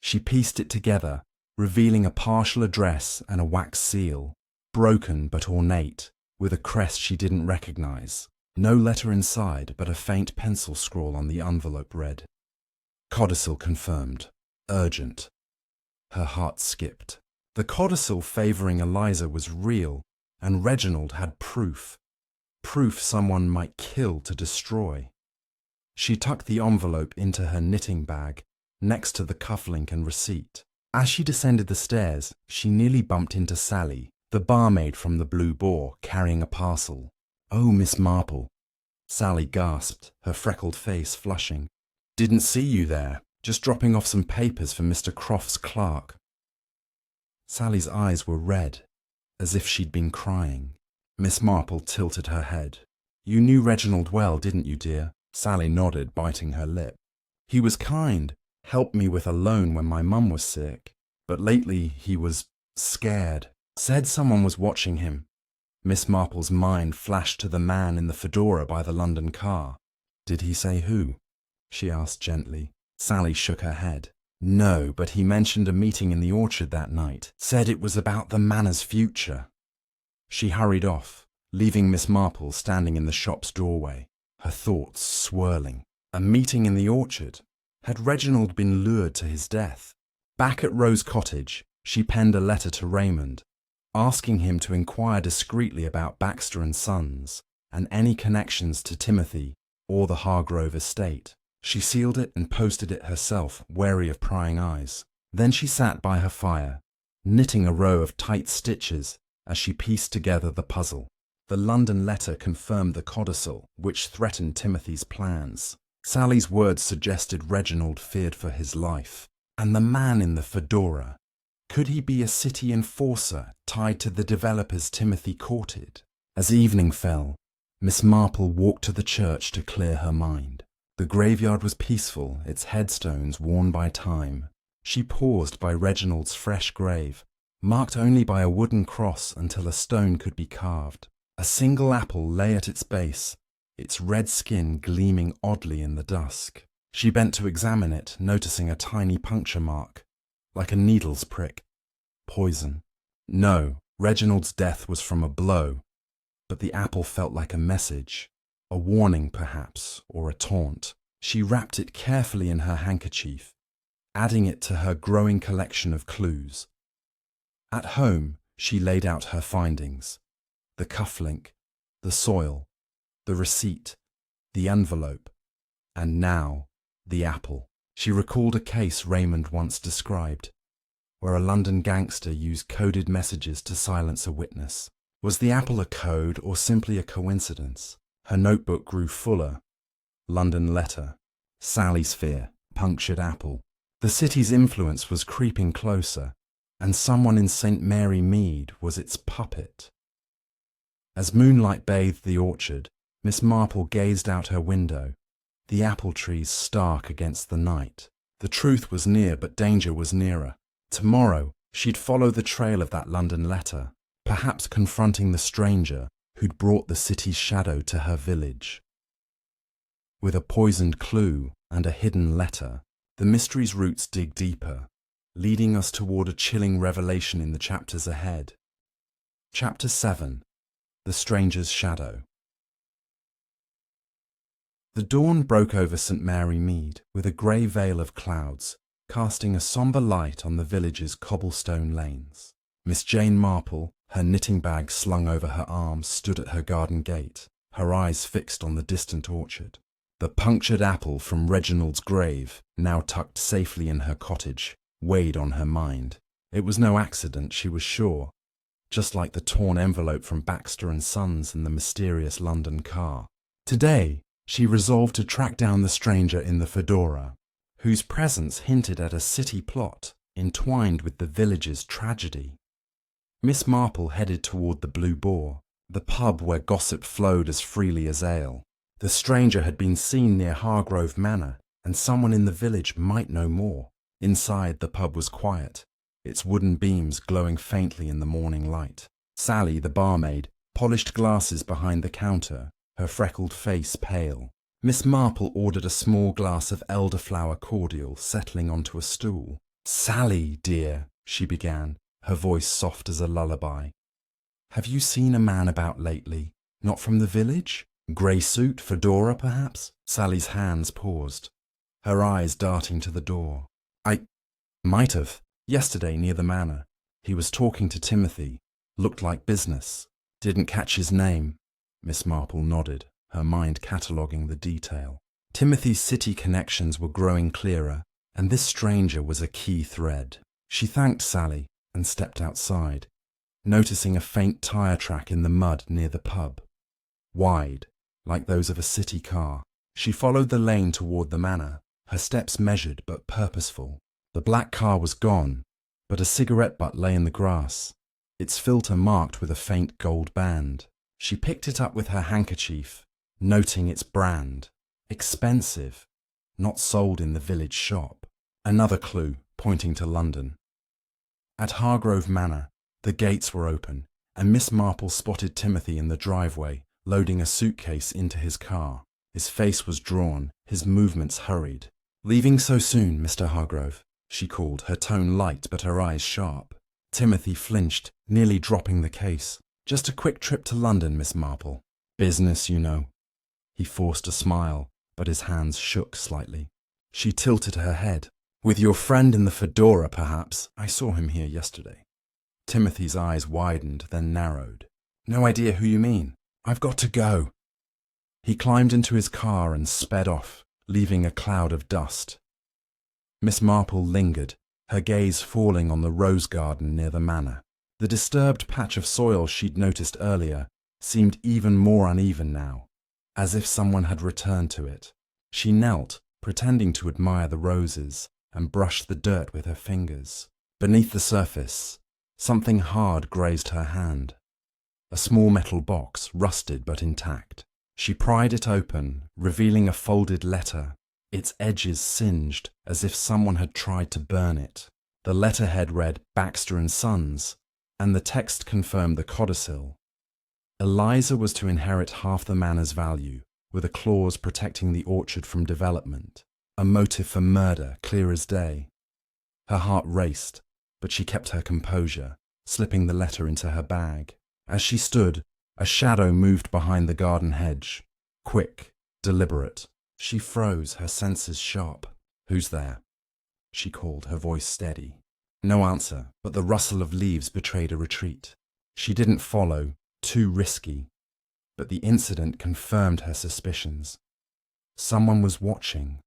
She pieced it together, revealing a partial address and a wax seal, broken but ornate, with a crest she didn't recognize. No letter inside, but a faint pencil scrawl on the envelope read, "Codicil confirmed. Urgent." Her heart skipped. The codicil favouring Eliza was real, and Reginald had proof. Proof someone might kill to destroy. She tucked the envelope into her knitting bag, next to the cufflink and receipt. As she descended the stairs, she nearly bumped into Sally, the barmaid from the Blue Boar, carrying a parcel. "Oh, Miss Marple." Sally gasped, her freckled face flushing. "Didn't see you there. Just dropping off some papers for Mr. Croft's clerk." Sally's eyes were red, as if she'd been crying. Miss Marple tilted her head. "You knew Reginald well, didn't you, dear?" Sally nodded, biting her lip. "He was kind, helped me with a loan when my mum was sick. But lately he was scared. Said someone was watching him." Miss Marple's mind flashed to the man in the fedora by the London car. "Did he say who?" she asked gently. Sally shook her head. "No, but he mentioned a meeting in the orchard that night. Said it was about the manor's future." She hurried off, leaving Miss Marple standing in the shop's doorway, her thoughts swirling. A meeting in the orchard? Had Reginald been lured to his death? Back at Rose Cottage, she penned a letter to Raymond, asking him to inquire discreetly about Baxter and Sons and any connections to Timothy or the Hargrove estate. She sealed it and posted it herself, wary of prying eyes. Then she sat by her fire, knitting a row of tight stitches as she pieced together the puzzle. The London letter confirmed the codicil, which threatened Timothy's plans. Sally's words suggested Reginald feared for his life. And the man in the fedora, could he be a city enforcer tied to the developers Timothy courted? As evening fell, Miss Marple walked to the church to clear her mind. The graveyard was peaceful, its headstones worn by time. She paused by Reginald's fresh grave, marked only by a wooden cross until a stone could be carved. A single apple lay at its base, its red skin gleaming oddly in the dusk. She bent to examine it, noticing a tiny puncture mark, like a needle's prick. Poison. No, Reginald's death was from a blow, but the apple felt like a message. A warning, perhaps, or a taunt. She wrapped it carefully in her handkerchief, adding it to her growing collection of clues. At home, she laid out her findings: the cufflink, the soil, the receipt, the envelope, and now the apple. She recalled a case Raymond once described, where a London gangster used coded messages to silence a witness. Was the apple a code or simply a coincidence? Her notebook grew fuller. London letter, Sally's fear, punctured apple. The city's influence was creeping closer, and someone in St. Mary Mead was its puppet. As moonlight bathed the orchard, Miss Marple gazed out her window, the apple trees stark against the night. The truth was near, but danger was nearer. Tomorrow, she'd follow the trail of that London letter, perhaps confronting the stranger who'd brought the city's shadow to her village. With a poisoned clue and a hidden letter, the mystery's roots dig deeper, leading us toward a chilling revelation in the chapters ahead. Chapter 7: The Stranger's Shadow. The dawn broke over St. Mary Mead with a grey veil of clouds, casting a sombre light on the village's cobblestone lanes. Miss Jane Marple, her knitting bag slung over her arm, stood at her garden gate, her eyes fixed on the distant orchard. The punctured apple from Reginald's grave, now tucked safely in her cottage, weighed on her mind. It was no accident, she was sure, just like the torn envelope from Baxter and Sons and the mysterious London car. Today, she resolved to track down the stranger in the fedora, whose presence hinted at a city plot entwined with the village's tragedy. Miss Marple headed toward the Blue Boar, the pub where gossip flowed as freely as ale. The stranger had been seen near Hargrove Manor, and someone in the village might know more. Inside, the pub was quiet, its wooden beams glowing faintly in the morning light. Sally, the barmaid, polished glasses behind the counter, her freckled face pale. Miss Marple ordered a small glass of elderflower cordial, settling onto a stool. "Sally, dear," she began, her voice soft as a lullaby. "Have you seen a man about lately? Not from the village? Grey suit, fedora, perhaps?" Sally's hands paused, her eyes darting to the door. "I might have. Yesterday, near the manor. He was talking to Timothy. Looked like business. Didn't catch his name." Miss Marple nodded, her mind cataloguing the detail. Timothy's city connections were growing clearer, and this stranger was a key thread. She thanked Sally and stepped outside, noticing a faint tyre track in the mud near the pub. Wide, like those of a city car. She followed the lane toward the manor, her steps measured but purposeful. The black car was gone, but a cigarette butt lay in the grass, its filter marked with a faint gold band. She picked it up with her handkerchief, noting its brand. Expensive, not sold in the village shop. Another clue pointing to London. At Hargrove Manor, the gates were open, and Miss Marple spotted Timothy in the driveway, loading a suitcase into his car. His face was drawn, his movements hurried. "Leaving so soon, Mr. Hargrove?" she called, her tone light but her eyes sharp. Timothy flinched, nearly dropping the case. "Just a quick trip to London, Miss Marple. Business, you know." He forced a smile, but his hands shook slightly. She tilted her head. "With your friend in the fedora, perhaps? I saw him here yesterday." Timothy's eyes widened, then narrowed. "No idea who you mean. I've got to go." He climbed into his car and sped off, leaving a cloud of dust. Miss Marple lingered, her gaze falling on the rose garden near the manor. The disturbed patch of soil she'd noticed earlier seemed even more uneven now, as if someone had returned to it. She knelt, pretending to admire the roses, and brushed the dirt with her fingers. Beneath the surface, something hard grazed her hand. A small metal box, rusted but intact. She pried it open, revealing a folded letter, its edges singed as if someone had tried to burn it. The letterhead read Baxter and Sons, and the text confirmed the codicil. Eliza was to inherit half the manor's value, with a clause protecting the orchard from development, a motive for murder clear as day. Her heart raced, but she kept her composure, slipping the letter into her bag. As she stood, a shadow moved behind the garden hedge. Quick, deliberate. She froze, her senses sharp. "Who's there?" she called, her voice steady. No answer, but the rustle of leaves betrayed a retreat. She didn't follow, too risky. But the incident confirmed her suspicions. Someone was watching,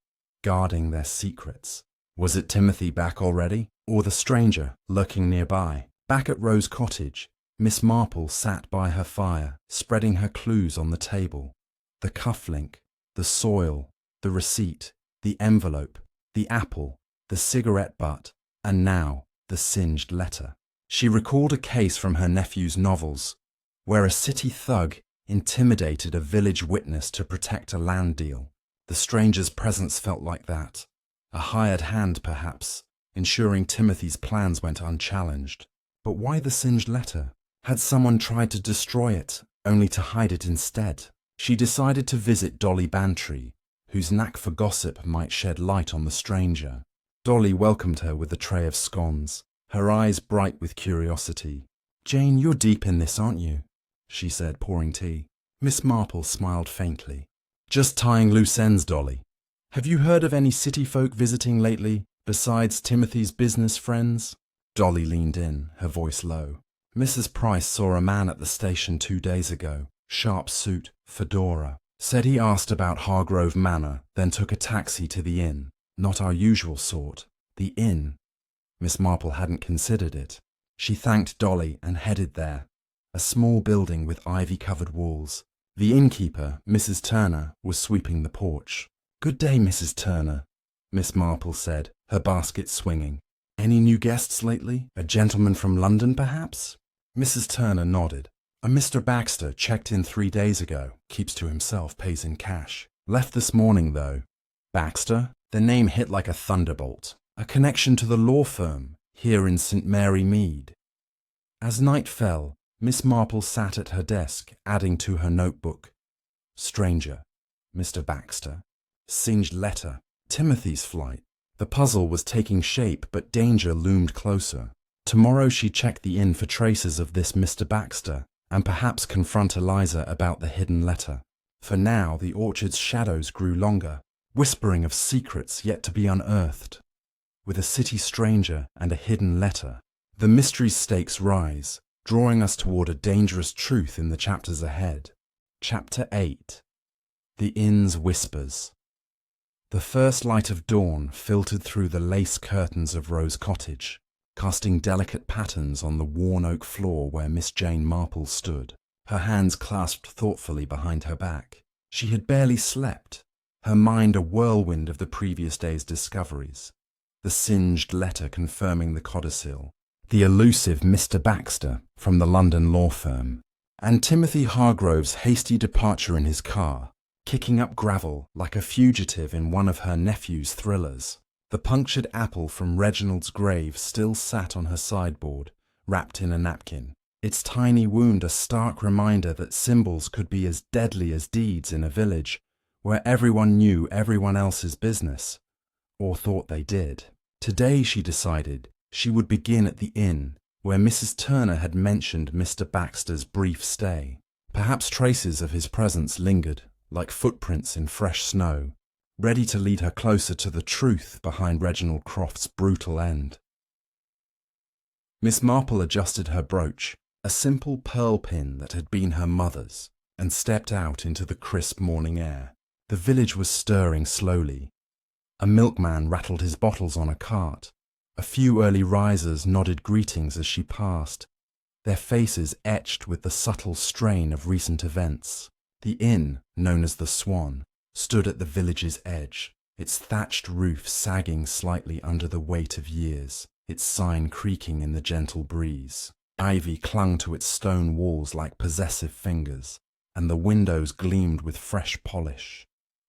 guarding their secrets. Was it Timothy back already, or the stranger lurking nearby? Back at Rose Cottage, Miss Marple sat by her fire, spreading her clues on the table. The cufflink, the soil, the receipt, the envelope, the apple, the cigarette butt, and now the singed letter. She recalled a case from her nephew's novels, where a city thug intimidated a village witness to protect a land deal. The stranger's presence felt like that. A hired hand, perhaps, ensuring Timothy's plans went unchallenged. But why the singed letter? Had someone tried to destroy it, only to hide it instead? She decided to visit Dolly Bantry, whose knack for gossip might shed light on the stranger. Dolly welcomed her with a tray of scones, her eyes bright with curiosity. "Jane, you're deep in this, aren't you?" she said, pouring tea. Miss Marple smiled faintly. "Just tying loose ends, Dolly. Have you heard of any city folk visiting lately, besides Timothy's business friends?" Dolly leaned in, her voice low. "Mrs. Price saw a man at the station 2 days ago, sharp suit, fedora. Said he asked about Hargrove Manor, then took a taxi to the inn. Not our usual sort. The inn." Miss Marple hadn't considered it. She thanked Dolly and headed there. A small building with ivy-covered walls. The innkeeper, Mrs. Turner, was sweeping the porch. "Good day, Mrs. Turner," Miss Marple said, her basket swinging. "Any new guests lately? A gentleman from London, perhaps?" Mrs. Turner nodded. "A Mr. Baxter checked in 3 days ago. Keeps to himself, pays in cash. Left this morning, though." Baxter? The name hit like a thunderbolt. A connection to the law firm, here in St. Mary Mead. As night fell, Miss Marple sat at her desk, adding to her notebook. Stranger. Mr. Baxter. Singed letter. Timothy's flight. The puzzle was taking shape, but danger loomed closer. Tomorrow she checked the inn for traces of this Mr. Baxter, and perhaps confront Eliza about the hidden letter. For now, the orchard's shadows grew longer, whispering of secrets yet to be unearthed. With a city stranger and a hidden letter, the mystery's stakes rise, drawing us toward a dangerous truth in the chapters ahead. Chapter 8. The Inn's Whispers. The first light of dawn filtered through the lace curtains of Rose Cottage, casting delicate patterns on the worn oak floor where Miss Jane Marple stood, her hands clasped thoughtfully behind her back. She had barely slept, her mind a whirlwind of the previous day's discoveries. The singed letter confirming the codicil, the elusive Mr. Baxter from the London law firm, and Timothy Hargrove's hasty departure in his car, kicking up gravel like a fugitive in one of her nephew's thrillers. The punctured apple from Reginald's grave still sat on her sideboard, wrapped in a napkin, its tiny wound a stark reminder that symbols could be as deadly as deeds in a village where everyone knew everyone else's business, or thought they did. Today, she decided, she would begin at the inn, where Mrs. Turner had mentioned Mr. Baxter's brief stay. Perhaps traces of his presence lingered, like footprints in fresh snow, ready to lead her closer to the truth behind Reginald Croft's brutal end. Miss Marple adjusted her brooch, a simple pearl pin that had been her mother's, and stepped out into the crisp morning air. The village was stirring slowly. A milkman rattled his bottles on a cart. A few early risers nodded greetings as she passed, their faces etched with the subtle strain of recent events. The inn, known as the Swan, stood at the village's edge, its thatched roof sagging slightly under the weight of years, its sign creaking in the gentle breeze. Ivy clung to its stone walls like possessive fingers, and the windows gleamed with fresh polish,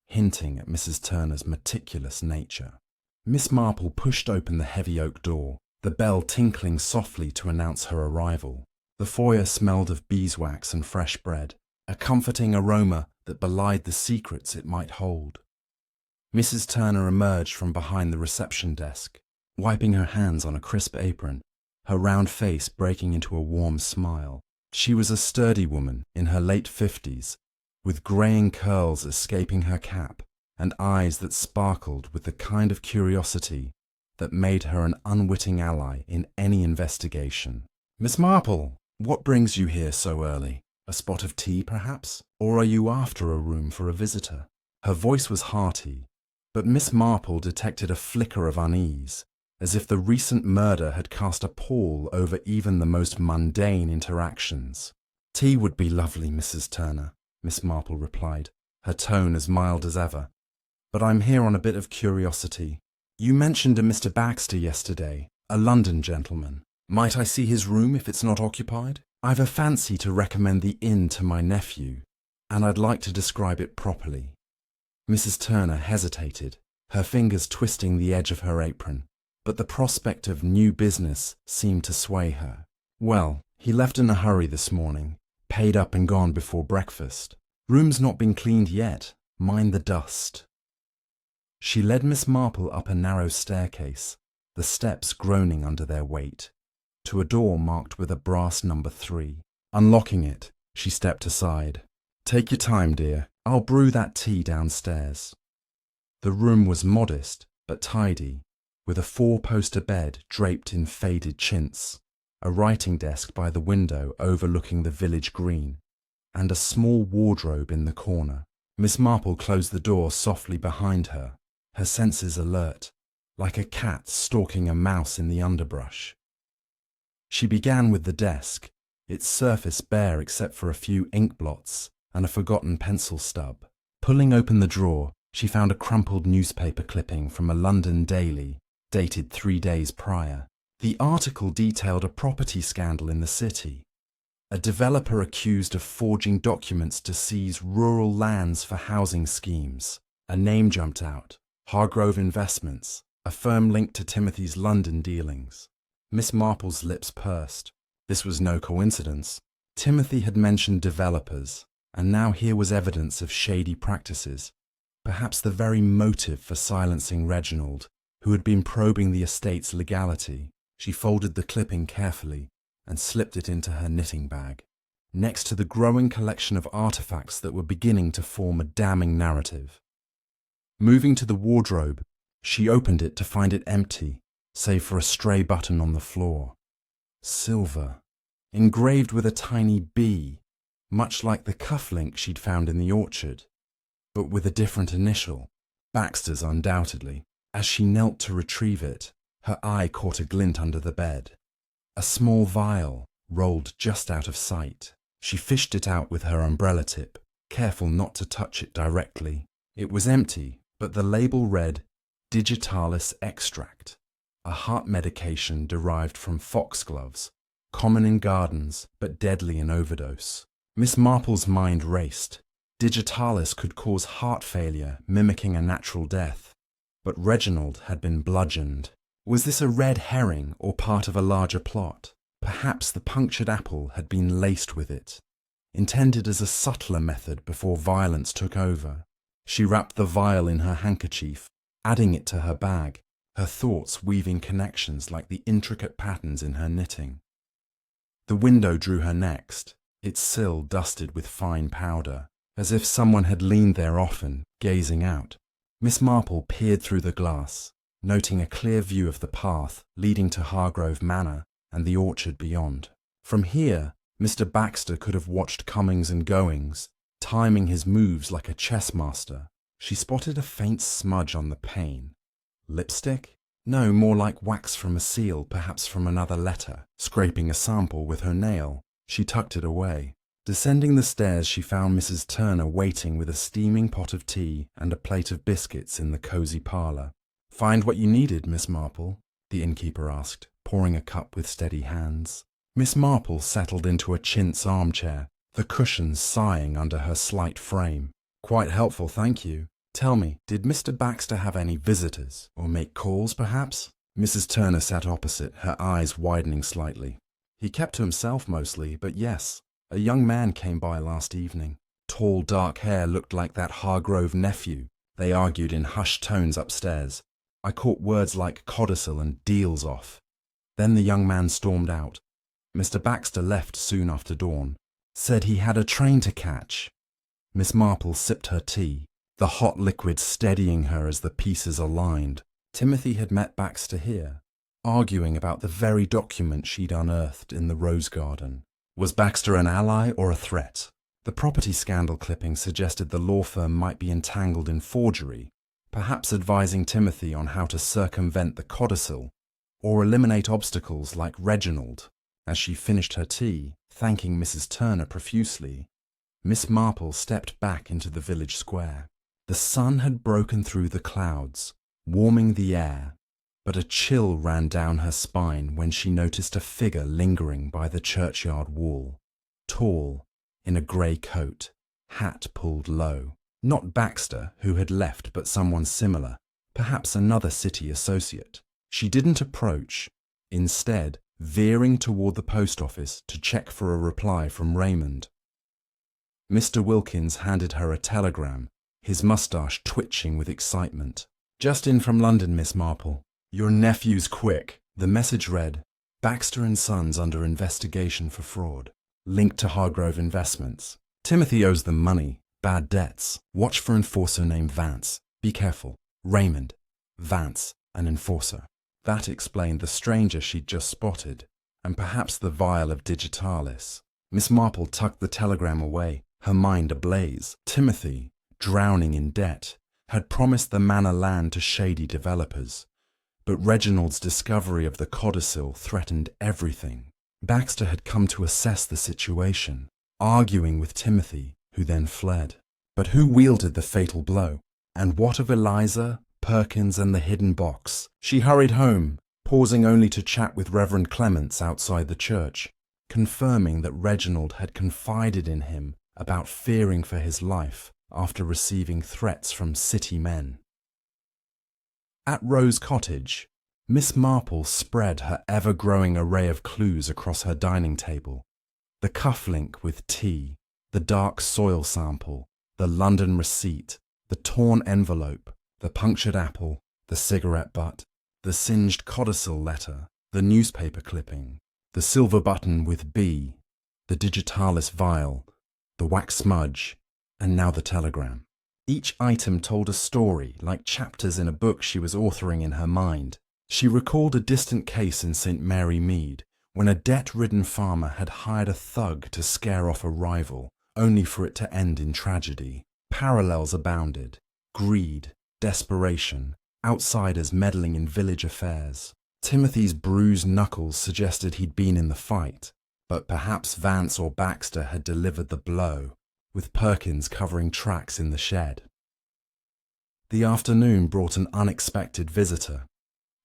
hinting at Mrs. Turner's meticulous nature. Miss Marple pushed open the heavy oak door, the bell tinkling softly to announce her arrival. The foyer smelled of beeswax and fresh bread, a comforting aroma that belied the secrets it might hold. Mrs. Turner emerged from behind the reception desk, wiping her hands on a crisp apron, her round face breaking into a warm smile. She was a sturdy woman in her late 50s, with greying curls escaping her cap and eyes that sparkled with the kind of curiosity that made her an unwitting ally in any investigation. "Miss Marple, what brings you here so early? A spot of tea, perhaps? Or are you after a room for a visitor?" Her voice was hearty, but Miss Marple detected a flicker of unease, as if the recent murder had cast a pall over even the most mundane interactions. "Tea would be lovely, Mrs. Turner," Miss Marple replied, her tone as mild as ever. "But I'm here on a bit of curiosity. You mentioned a Mr. Baxter yesterday, a London gentleman. Might I see his room if it's not occupied? I've a fancy to recommend the inn to my nephew, and I'd like to describe it properly." Mrs. Turner hesitated, her fingers twisting the edge of her apron, but the prospect of new business seemed to sway her. "Well, he left in a hurry this morning, paid up and gone before breakfast. Room's not been cleaned yet. Mind the dust." She led Miss Marple up a narrow staircase, the steps groaning under their weight, to a door marked with a brass number 3. Unlocking it, she stepped aside. "Take your time, dear. I'll brew that tea downstairs." The room was modest but tidy, with a 4-poster bed draped in faded chintz, a writing desk by the window overlooking the village green, and a small wardrobe in the corner. Miss Marple closed the door softly behind her, her senses alert, like a cat stalking a mouse in the underbrush. She began with the desk, its surface bare except for a few ink blots and a forgotten pencil stub. Pulling open the drawer, she found a crumpled newspaper clipping from a London daily, dated 3 days prior. The article detailed a property scandal in the city. A developer accused of forging documents to seize rural lands for housing schemes. A name jumped out: Hargrove Investments, a firm linked to Timothy's London dealings. Miss Marple's lips pursed. This was no coincidence. Timothy had mentioned developers, and now here was evidence of shady practices, perhaps the very motive for silencing Reginald, who had been probing the estate's legality. She folded the clipping carefully and slipped it into her knitting bag, next to the growing collection of artifacts that were beginning to form a damning narrative. Moving to the wardrobe, she opened it to find it empty, save for a stray button on the floor. Silver, engraved with a tiny bee, much like the cufflink she'd found in the orchard, but with a different initial, Baxter's undoubtedly. As she knelt to retrieve it, her eye caught a glint under the bed. A small vial rolled just out of sight. She fished it out with her umbrella tip, careful not to touch it directly. It was empty, but the label read Digitalis Extract, a heart medication derived from foxgloves, common in gardens but deadly in overdose. Miss Marple's mind raced. Digitalis could cause heart failure, mimicking a natural death. But Reginald had been bludgeoned. Was this a red herring or part of a larger plot? Perhaps the punctured apple had been laced with it, intended as a subtler method before violence took over. She wrapped the vial in her handkerchief, adding it to her bag, her thoughts weaving connections like the intricate patterns in her knitting. The window drew her next, its sill dusted with fine powder, as if someone had leaned there often, gazing out. Miss Marple peered through the glass, noting a clear view of the path leading to Hargrove Manor and the orchard beyond. From here, Mr. Baxter could have watched comings and goings, timing his moves like a chess master. She spotted a faint smudge on the pane. Lipstick? No, more like wax from a seal, perhaps from another letter. Scraping a sample with her nail, she tucked it away. Descending the stairs, she found Mrs. Turner waiting with a steaming pot of tea and a plate of biscuits in the cosy parlour. "Find what you needed, Miss Marple?" the innkeeper asked, pouring a cup with steady hands. Miss Marple settled into a chintz armchair, the cushions sighing under her slight frame. "Quite helpful, thank you. Tell me, did Mr. Baxter have any visitors, or make calls, perhaps?" Mrs. Turner sat opposite, her eyes widening slightly. "He kept to himself mostly, but yes. A young man came by last evening. Tall, dark hair, looked like that Hargrove nephew," they argued in hushed tones upstairs. "I caught words like codicil and deals off." Then the young man stormed out. Mr. Baxter left soon after dawn. Said he had a train to catch. Miss Marple sipped her tea, the hot liquid steadying her as the pieces aligned. Timothy had met Baxter here, arguing about the very document she'd unearthed in the rose garden. Was Baxter an ally or a threat? The property scandal clipping suggested the law firm might be entangled in forgery, perhaps advising Timothy on how to circumvent the codicil or eliminate obstacles like Reginald. As she finished her tea, thanking Mrs. Turner profusely, Miss Marple stepped back into the village square. The sun had broken through the clouds, warming the air, but a chill ran down her spine when she noticed a figure lingering by the churchyard wall, tall, in a grey coat, hat pulled low. Not Baxter, who had left, but someone similar, perhaps another city associate. She didn't approach, instead veering toward the post office to check for a reply from Raymond. Mr. Wilkins handed her a telegram, his moustache twitching with excitement. "Just in from London, Miss Marple. Your nephew's quick." The message read, "Baxter & Sons under investigation for fraud. Linked to Hargrove Investments. Timothy owes them money. Bad debts. Watch for enforcer named Vance. Be careful. Raymond. Vance, an enforcer." That explained the stranger she'd just spotted, and perhaps the vial of digitalis. Miss Marple tucked the telegram away, her mind ablaze. Timothy, drowning in debt, had promised the manor land to shady developers, but Reginald's discovery of the codicil threatened everything. Baxter had come to assess the situation, arguing with Timothy, who then fled. But who wielded the fatal blow? And what of Eliza, Perkins, and the hidden box? She hurried home, pausing only to chat with Reverend Clements outside the church, confirming that Reginald had confided in him about fearing for his life after receiving threats from city men. At Rose Cottage, Miss Marple spread her ever-growing array of clues across her dining table. The cufflink with tea, the dark soil sample, the London receipt, the torn envelope, the punctured apple, the cigarette butt, the singed codicil letter, the newspaper clipping, the silver button with B, the digitalis vial, the wax smudge, and now the telegram. Each item told a story, like chapters in a book she was authoring in her mind. She recalled a distant case in St. Mary Mead, when a debt-ridden farmer had hired a thug to scare off a rival, only for it to end in tragedy. Parallels abounded: greed, desperation, outsiders meddling in village affairs. Timothy's bruised knuckles suggested he'd been in the fight, but perhaps Vance or Baxter had delivered the blow, with Perkins covering tracks in the shed. The afternoon brought an unexpected visitor,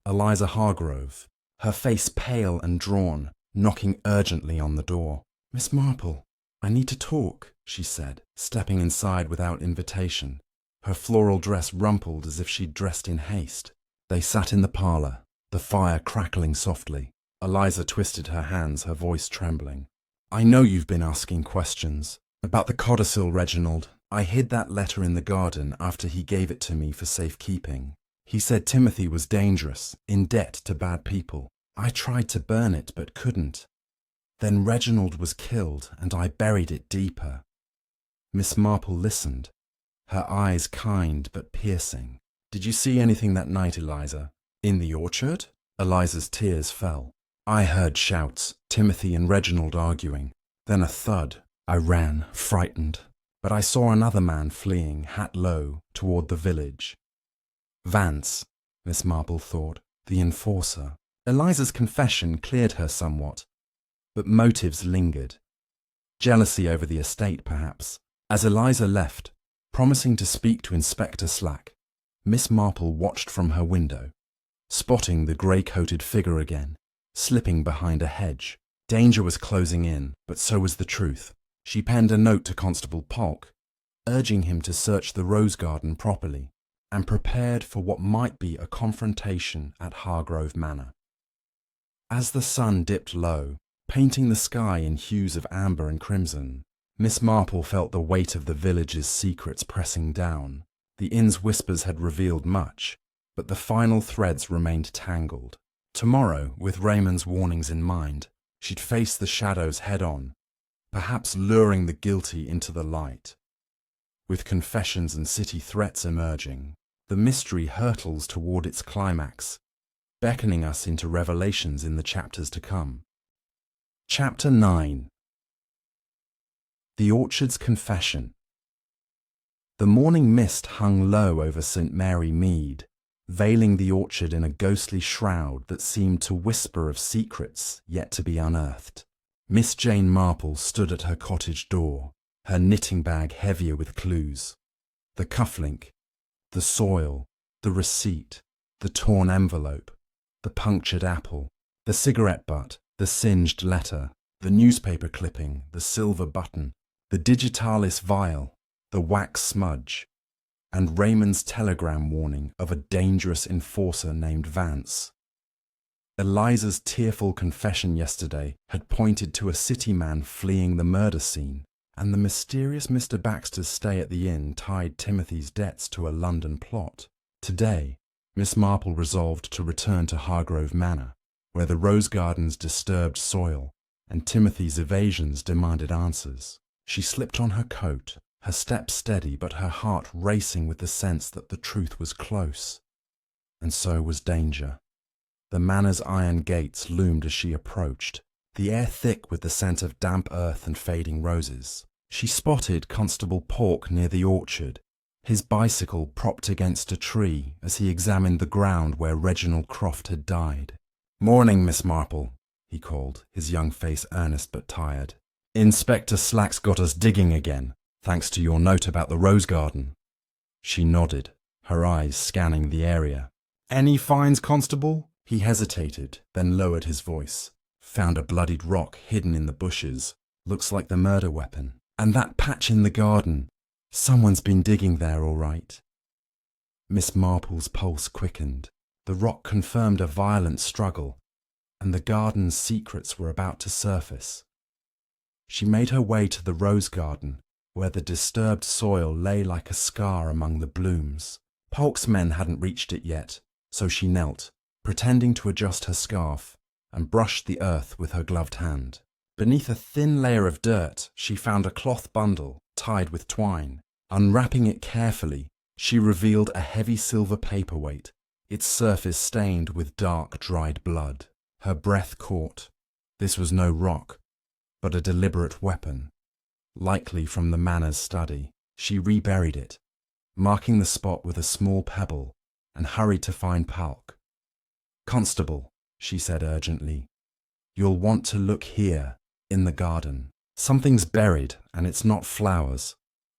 Eliza Hargrove, her face pale and drawn, knocking urgently on the door. "Miss Marple, I need to talk," she said, stepping inside without invitation, her floral dress rumpled as if she'd dressed in haste. They sat in the parlour, the fire crackling softly. Eliza twisted her hands, her voice trembling. "I know you've been asking questions. About the codicil, Reginald. I hid that letter in the garden after he gave it to me for safekeeping. He said Timothy was dangerous, in debt to bad people. I tried to burn it, but couldn't. Then Reginald was killed, and I buried it deeper." Miss Marple listened, her eyes kind but piercing. "Did you see anything that night, Eliza?" "In the orchard?" Eliza's tears fell. "I heard shouts, Timothy and Reginald arguing. Then a thud. I ran, frightened, but I saw another man fleeing, hat low, toward the village." Vance, Miss Marple thought, the enforcer. Eliza's confession cleared her somewhat, but motives lingered. Jealousy over the estate, perhaps. As Eliza left, promising to speak to Inspector Slack, Miss Marple watched from her window, spotting the grey-coated figure again, slipping behind a hedge. Danger was closing in, but so was the truth. She penned a note to Constable Polk, urging him to search the rose garden properly, and prepared for what might be a confrontation at Hargrove Manor. As the sun dipped low, painting the sky in hues of amber and crimson, Miss Marple felt the weight of the village's secrets pressing down. The inn's whispers had revealed much, but the final threads remained tangled. Tomorrow, with Raymond's warnings in mind, she'd face the shadows head-on, perhaps luring the guilty into the light. With confessions and city threats emerging, The mystery hurtles toward its climax, beckoning us into revelations in the chapters to come. Chapter 9. The Orchard's Confession. The morning mist hung low over St. Mary Mead, veiling the orchard in a ghostly shroud that seemed to whisper of secrets yet to be unearthed. Miss Jane Marple stood at her cottage door, her knitting bag heavier with clues. The cufflink, the soil, the receipt, the torn envelope, the punctured apple, the cigarette butt, the singed letter, the newspaper clipping, the silver button, the digitalis vial, the wax smudge, and Raymond's telegram warning of a dangerous enforcer named Vance. Eliza's tearful confession yesterday had pointed to a city man fleeing the murder scene, and the mysterious Mr. Baxter's stay at the inn tied Timothy's debts to a London plot. Today, Miss Marple resolved to return to Hargrove Manor, where the rose gardens disturbed soil, and Timothy's evasions demanded answers. She slipped on her coat, her step steady but her heart racing with the sense that the truth was close. And so was danger. The manor's iron gates loomed as she approached, the air thick with the scent of damp earth and fading roses. She spotted Constable Pork near the orchard, his bicycle propped against a tree as he examined the ground where Reginald Croft had died. "Morning, Miss Marple," he called, his young face earnest but tired. "Inspector Slack's got us digging again, thanks to your note about the rose garden." She nodded, her eyes scanning the area. "Any finds, Constable?" He hesitated, then lowered his voice. "Found a bloodied rock hidden in the bushes. Looks like the murder weapon. And that patch in the garden. Someone's been digging there, all right." Miss Marple's pulse quickened. The rock confirmed a violent struggle, and the garden's secrets were about to surface. She made her way to the rose garden, where the disturbed soil lay like a scar among the blooms. Polk's men hadn't reached it yet, so she knelt, pretending to adjust her scarf, and brushed the earth with her gloved hand. Beneath a thin layer of dirt, she found a cloth bundle tied with twine. Unwrapping it carefully, she revealed a heavy silver paperweight, its surface stained with dark, dried blood. Her breath caught. This was no rock, but a deliberate weapon, likely from the manor's study. She reburied it, marking the spot with a small pebble, and hurried to find Polk. "Constable," she said urgently, "you'll want to look here, in the garden. Something's buried, and it's not flowers."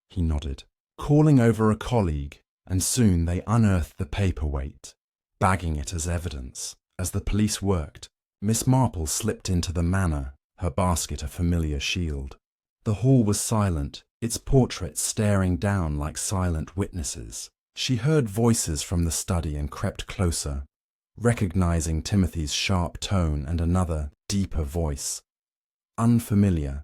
He nodded, calling over a colleague, and soon they unearthed the paperweight, bagging it as evidence. As the police worked, Miss Marple slipped into the manor, her basket a familiar shield. The hall was silent, its portraits staring down like silent witnesses. She heard voices from the study and crept closer, recognizing Timothy's sharp tone and another, deeper voice. Unfamiliar,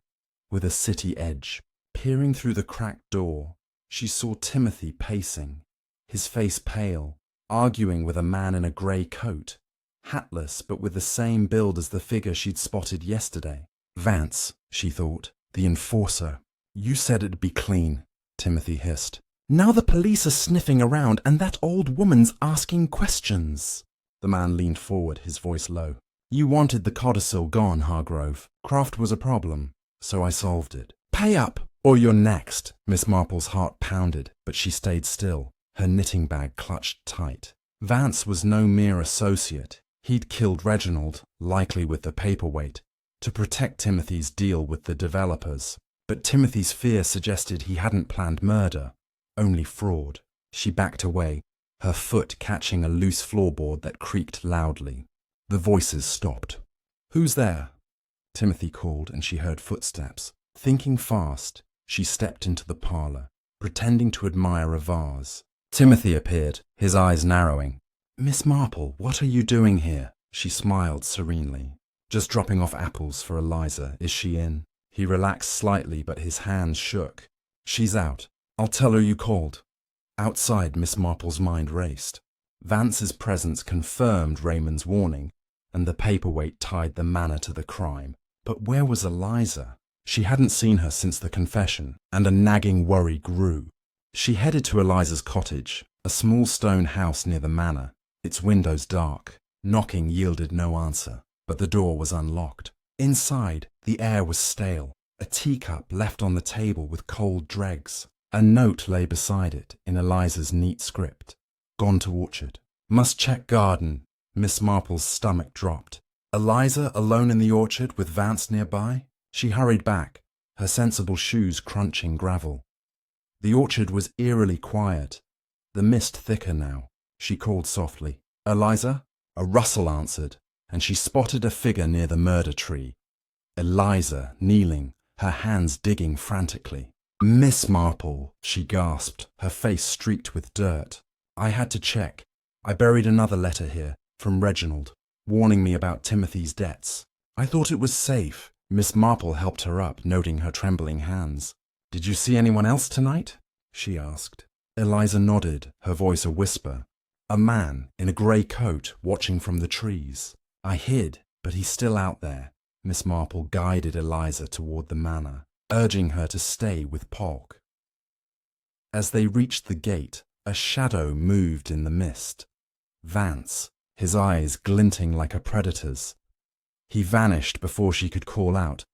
with a city edge. Peering through the cracked door, she saw Timothy pacing, his face pale, arguing with a man in a grey coat, hatless but with the same build as the figure she'd spotted yesterday. Vance, she thought, the enforcer. "You said it'd be clean," Timothy hissed. "Now the police are sniffing around and that old woman's asking questions." The man leaned forward, his voice low. "You wanted the codicil gone, Hargrove. Croft was a problem, so I solved it. Pay up, or you're next." Miss Marple's heart pounded, but she stayed still, her knitting bag clutched tight. Vance was no mere associate. He'd killed Reginald, likely with the paperweight, to protect Timothy's deal with the developers. But Timothy's fear suggested he hadn't planned murder, only fraud. She backed away, her foot catching a loose floorboard that creaked loudly. The voices stopped. "Who's there?" Timothy called, and she heard footsteps. Thinking fast, she stepped into the parlour, pretending to admire a vase. Timothy appeared, his eyes narrowing. "Miss Marple, what are you doing here?" She smiled serenely. "Just dropping off apples for Eliza. Is she in?" He relaxed slightly, but his hands shook. "She's out. I'll tell her you called." Outside, Miss Marple's mind raced. Vance's presence confirmed Raymond's warning, and the paperweight tied the manor to the crime. But where was Eliza? She hadn't seen her since the confession, and a nagging worry grew. She headed to Eliza's cottage, A small stone house near the manor, its windows dark. Knocking yielded no answer, but the door was unlocked. Inside, the air was stale. A teacup left on the table with cold dregs. A note lay beside it in Eliza's neat script. Gone to orchard. Must check garden. Miss Marple's stomach dropped. Eliza alone in the orchard with Vance nearby? She hurried back, her sensible shoes crunching gravel. The orchard was eerily quiet, the mist thicker now. She called softly, "Eliza?" A rustle answered, and she spotted a figure near the murder tree. Eliza, kneeling, her hands digging frantically. "Miss Marple," she gasped, her face streaked with dirt. "I had to check. I buried another letter here, from Reginald, warning me about Timothy's debts. I thought it was safe." Miss Marple helped her up, noting her trembling hands. "Did you see anyone else tonight?" she asked. Eliza nodded, her voice a whisper. "A man in a grey coat watching from the trees. I hid, but he's still out there." Miss Marple guided Eliza toward the manor, urging her to stay with Polk. As they reached the gate, a shadow moved in the mist. Vance, his eyes glinting like a predator's. He vanished before she could call out,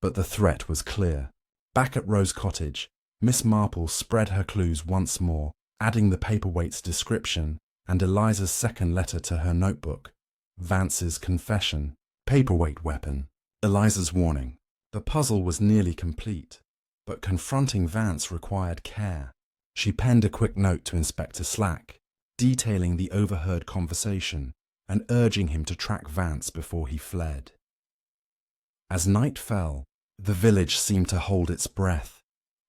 but the threat was clear. Back at Rose Cottage, Miss Marple spread her clues once more, adding the paperweight's description and Eliza's second letter to her notebook. Vance's confession, paperweight weapon, Eliza's warning. The puzzle was nearly complete, but confronting Vance required care. She penned a quick note to Inspector Slack, detailing the overheard conversation and urging him to track Vance before he fled. As night fell, the village seemed to hold its breath,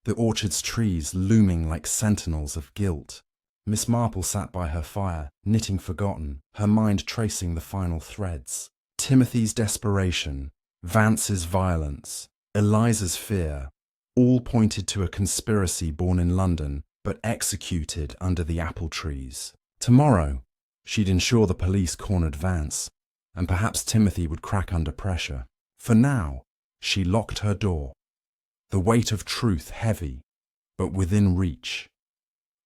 the orchard's trees looming like sentinels of guilt. Miss Marple sat by her fire, knitting forgotten, her mind tracing the final threads. Timothy's desperation, Vance's violence, Eliza's fear, all pointed to a conspiracy born in London but executed under the apple trees. Tomorrow, she'd ensure the police cornered Vance, and perhaps Timothy would crack under pressure. For now, she locked her door, the weight of truth heavy, but within reach.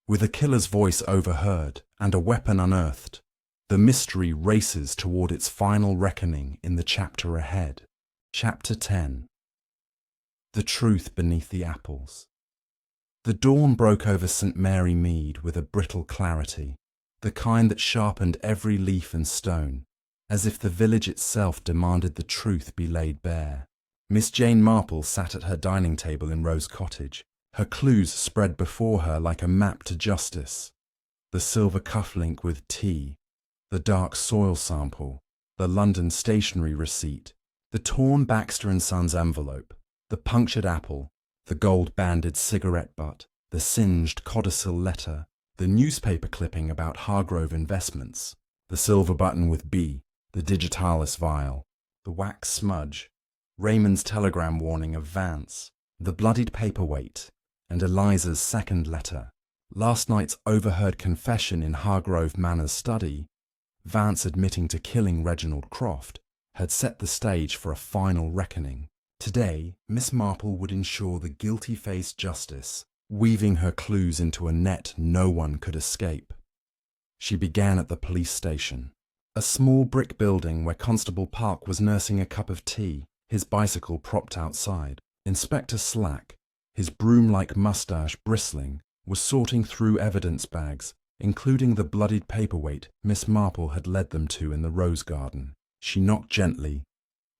With a killer's voice overheard and a weapon unearthed, the mystery races toward its final reckoning in the chapter ahead. Chapter 10. The Truth Beneath the Apples. The dawn broke over St. Mary Mead with a brittle clarity, the kind that sharpened every leaf and stone, as if the village itself demanded the truth be laid bare. Miss Jane Marple sat at her dining table in Rose Cottage, her clues spread before her like a map to justice. The silver cufflink with tea, the dark soil sample, the London stationery receipt, the torn Baxter & Sons envelope, the punctured apple, the gold-banded cigarette butt, the singed codicil letter, the newspaper clipping about Hargrove Investments, the silver button with B, the digitalis vial, the wax smudge, Raymond's telegram warning of Vance, the bloodied paperweight, and Eliza's second letter. Last night's overheard confession in Hargrove Manor's study, Vance admitting to killing Reginald Croft, had set the stage for a final reckoning. Today, Miss Marple would ensure the guilty faced justice, weaving her clues into a net no one could escape. She began at the police station, a small brick building where Constable Park was nursing a cup of tea, his bicycle propped outside. Inspector Slack, his broom-like moustache bristling, was sorting through evidence bags, including the bloodied paperweight Miss Marple had led them to in the rose garden. She knocked gently,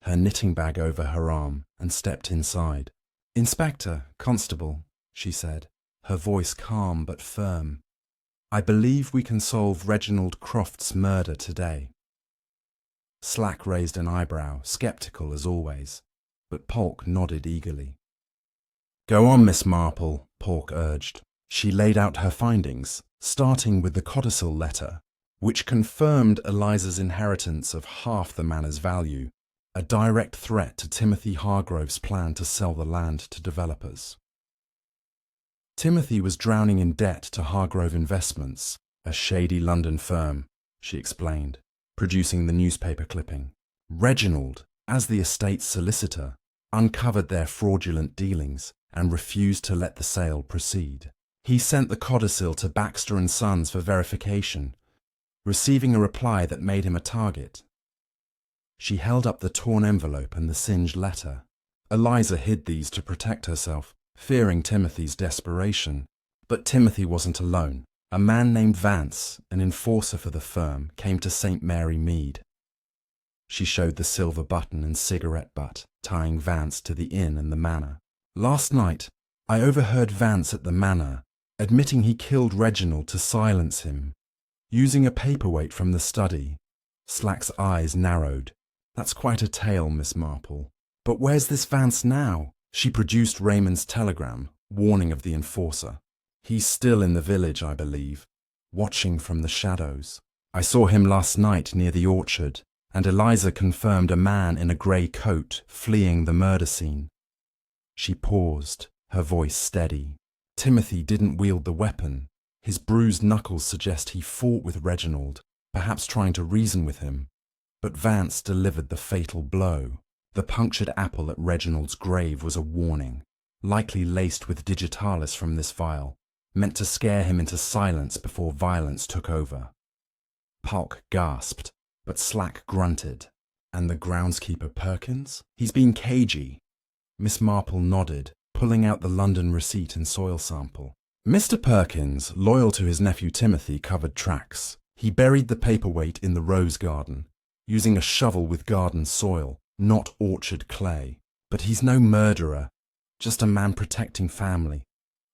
her knitting bag over her arm, and stepped inside. "Inspector, Constable," she said, her voice calm but firm. "I believe we can solve Reginald Croft's murder today." Slack raised an eyebrow, sceptical as always, but Polk nodded eagerly. "Go on, Miss Marple," Polk urged. She laid out her findings, starting with the codicil letter, which confirmed Eliza's inheritance of half the manor's value, a direct threat to Timothy Hargrove's plan to sell the land to developers. Timothy was drowning in debt to Hargrove Investments, a shady London firm, she explained, producing the newspaper clipping. Reginald, as the estate's solicitor, uncovered their fraudulent dealings and refused to let the sale proceed. He sent the codicil to Baxter and Sons for verification, receiving a reply that made him a target. She held up the torn envelope and the singed letter. Eliza hid these to protect herself, fearing Timothy's desperation. But Timothy wasn't alone. A man named Vance, an enforcer for the firm, came to St. Mary Mead. She showed the silver button and cigarette butt, tying Vance to the inn and the manor. Last night, I overheard Vance at the manor, admitting he killed Reginald to silence him, using a paperweight from the study. Slack's eyes narrowed. That's quite a tale, Miss Marple. But where's this Vance now? She produced Raymond's telegram, warning of the enforcer. He's still in the village, I believe, watching from the shadows. I saw him last night near the orchard, and Eliza confirmed a man in a grey coat fleeing the murder scene. She paused, her voice steady. Timothy didn't wield the weapon. His bruised knuckles suggest he fought with Reginald, perhaps trying to reason with him. But Vance delivered the fatal blow. The punctured apple at Reginald's grave was a warning, likely laced with digitalis from this vial, meant to scare him into silence before violence took over. Polk gasped, but Slack grunted. And the groundskeeper Perkins? He's been cagey. Miss Marple nodded, pulling out the London receipt and soil sample. Mr. Perkins, loyal to his nephew Timothy, covered tracks. He buried the paperweight in the rose garden, using a shovel with garden soil, not orchard clay. But he's no murderer, just a man protecting family.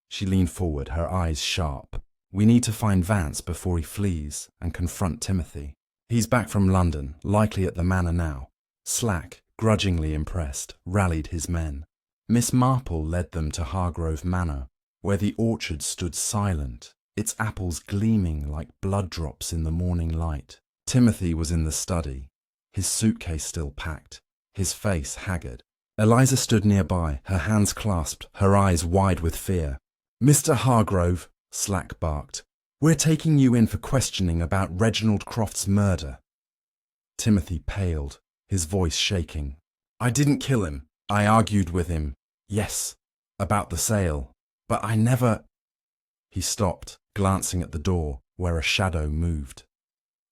She leaned forward, her eyes sharp. We need to find Vance before he flees and confront Timothy. He's back from London, likely at the manor now. Slack, grudgingly impressed, rallied his men. Miss Marple led them to Hargrove Manor, where the orchard stood silent, its apples gleaming like blood drops in the morning light. Timothy was in the study, his suitcase still packed, his face haggard. Eliza stood nearby, her hands clasped, her eyes wide with fear. Mr. Hargrove, Slack barked, we're taking you in for questioning about Reginald Croft's murder. Timothy paled, his voice shaking. I didn't kill him. I argued with him. Yes, about the sale. But I never... He stopped, glancing at the door, where a shadow moved.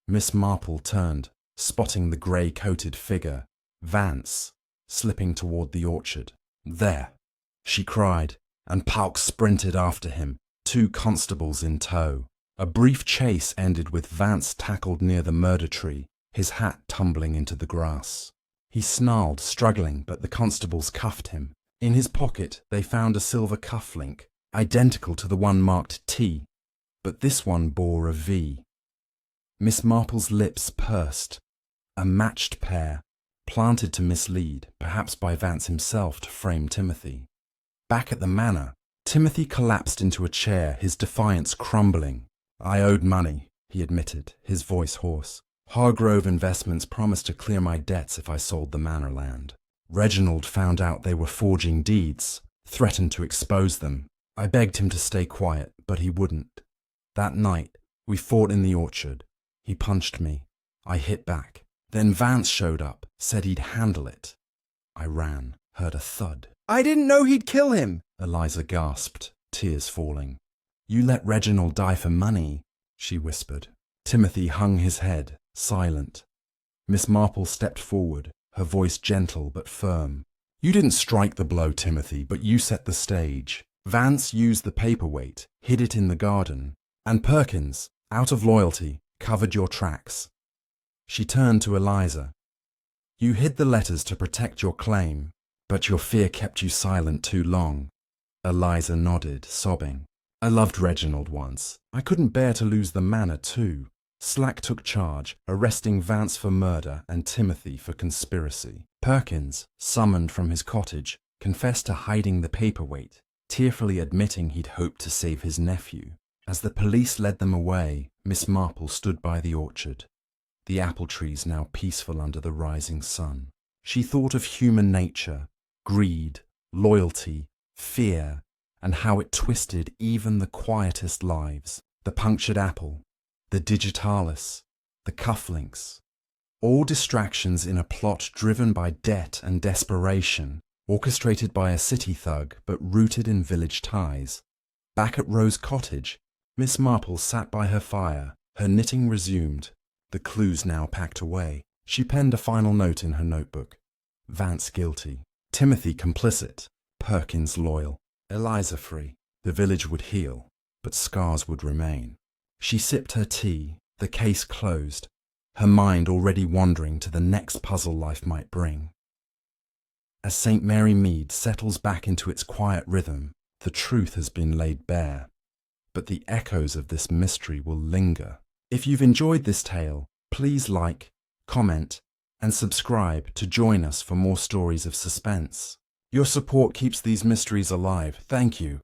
Miss Marple turned, spotting the grey-coated figure, Vance, slipping toward the orchard. There, she cried, and Polk sprinted after him, 2 constables in tow. A brief chase ended with Vance tackled near the murder tree, his hat tumbling into the grass. He snarled, struggling, but the constables cuffed him. In his pocket they found a silver cufflink, identical to the one marked T, but this one bore a V. Miss Marple's lips pursed. A matched pair, planted to mislead, perhaps by Vance himself to frame Timothy. Back at the manor, Timothy collapsed into a chair, his defiance crumbling. I owed money, he admitted, his voice hoarse. Hargrove Investments promised to clear my debts if I sold the manor land. Reginald found out they were forging deeds, threatened to expose them. I begged him to stay quiet, but he wouldn't. That night, we fought in the orchard. He punched me. I hit back. Then Vance showed up, said he'd handle it. I ran, heard a thud. I didn't know he'd kill him, Eliza gasped, tears falling. You let Reginald die for money, she whispered. Timothy hung his head, silent. Miss Marple stepped forward, her voice gentle but firm. You didn't strike the blow, Timothy, but you set the stage. Vance used the paperweight, hid it in the garden, and Perkins, out of loyalty, covered your tracks. She turned to Eliza. You hid the letters to protect your claim, but your fear kept you silent too long. Eliza nodded, sobbing. I loved Reginald once. I couldn't bear to lose the manor too. Slack took charge, arresting Vance for murder and Timothy for conspiracy. Perkins, summoned from his cottage, confessed to hiding the paperweight, tearfully admitting he'd hoped to save his nephew. As the police led them away, Miss Marple stood by the orchard, the apple trees now peaceful under the rising sun. She thought of human nature, greed, loyalty, fear, and how it twisted even the quietest lives. The punctured apple, the digitalis, the cufflinks, all distractions in a plot driven by debt and desperation, orchestrated by a city thug but rooted in village ties. Back at Rose Cottage, Miss Marple sat by her fire, her knitting resumed, the clues now packed away. She penned a final note in her notebook. Vance guilty, Timothy complicit, Perkins loyal, Eliza free. The village would heal, but scars would remain. She sipped her tea, the case closed, her mind already wandering to the next puzzle life might bring. As St. Mary Mead settles back into its quiet rhythm, the truth has been laid bare, but the echoes of this mystery will linger. If you've enjoyed this tale, please like, comment, and subscribe to join us for more stories of suspense. Your support keeps these mysteries alive. Thank you.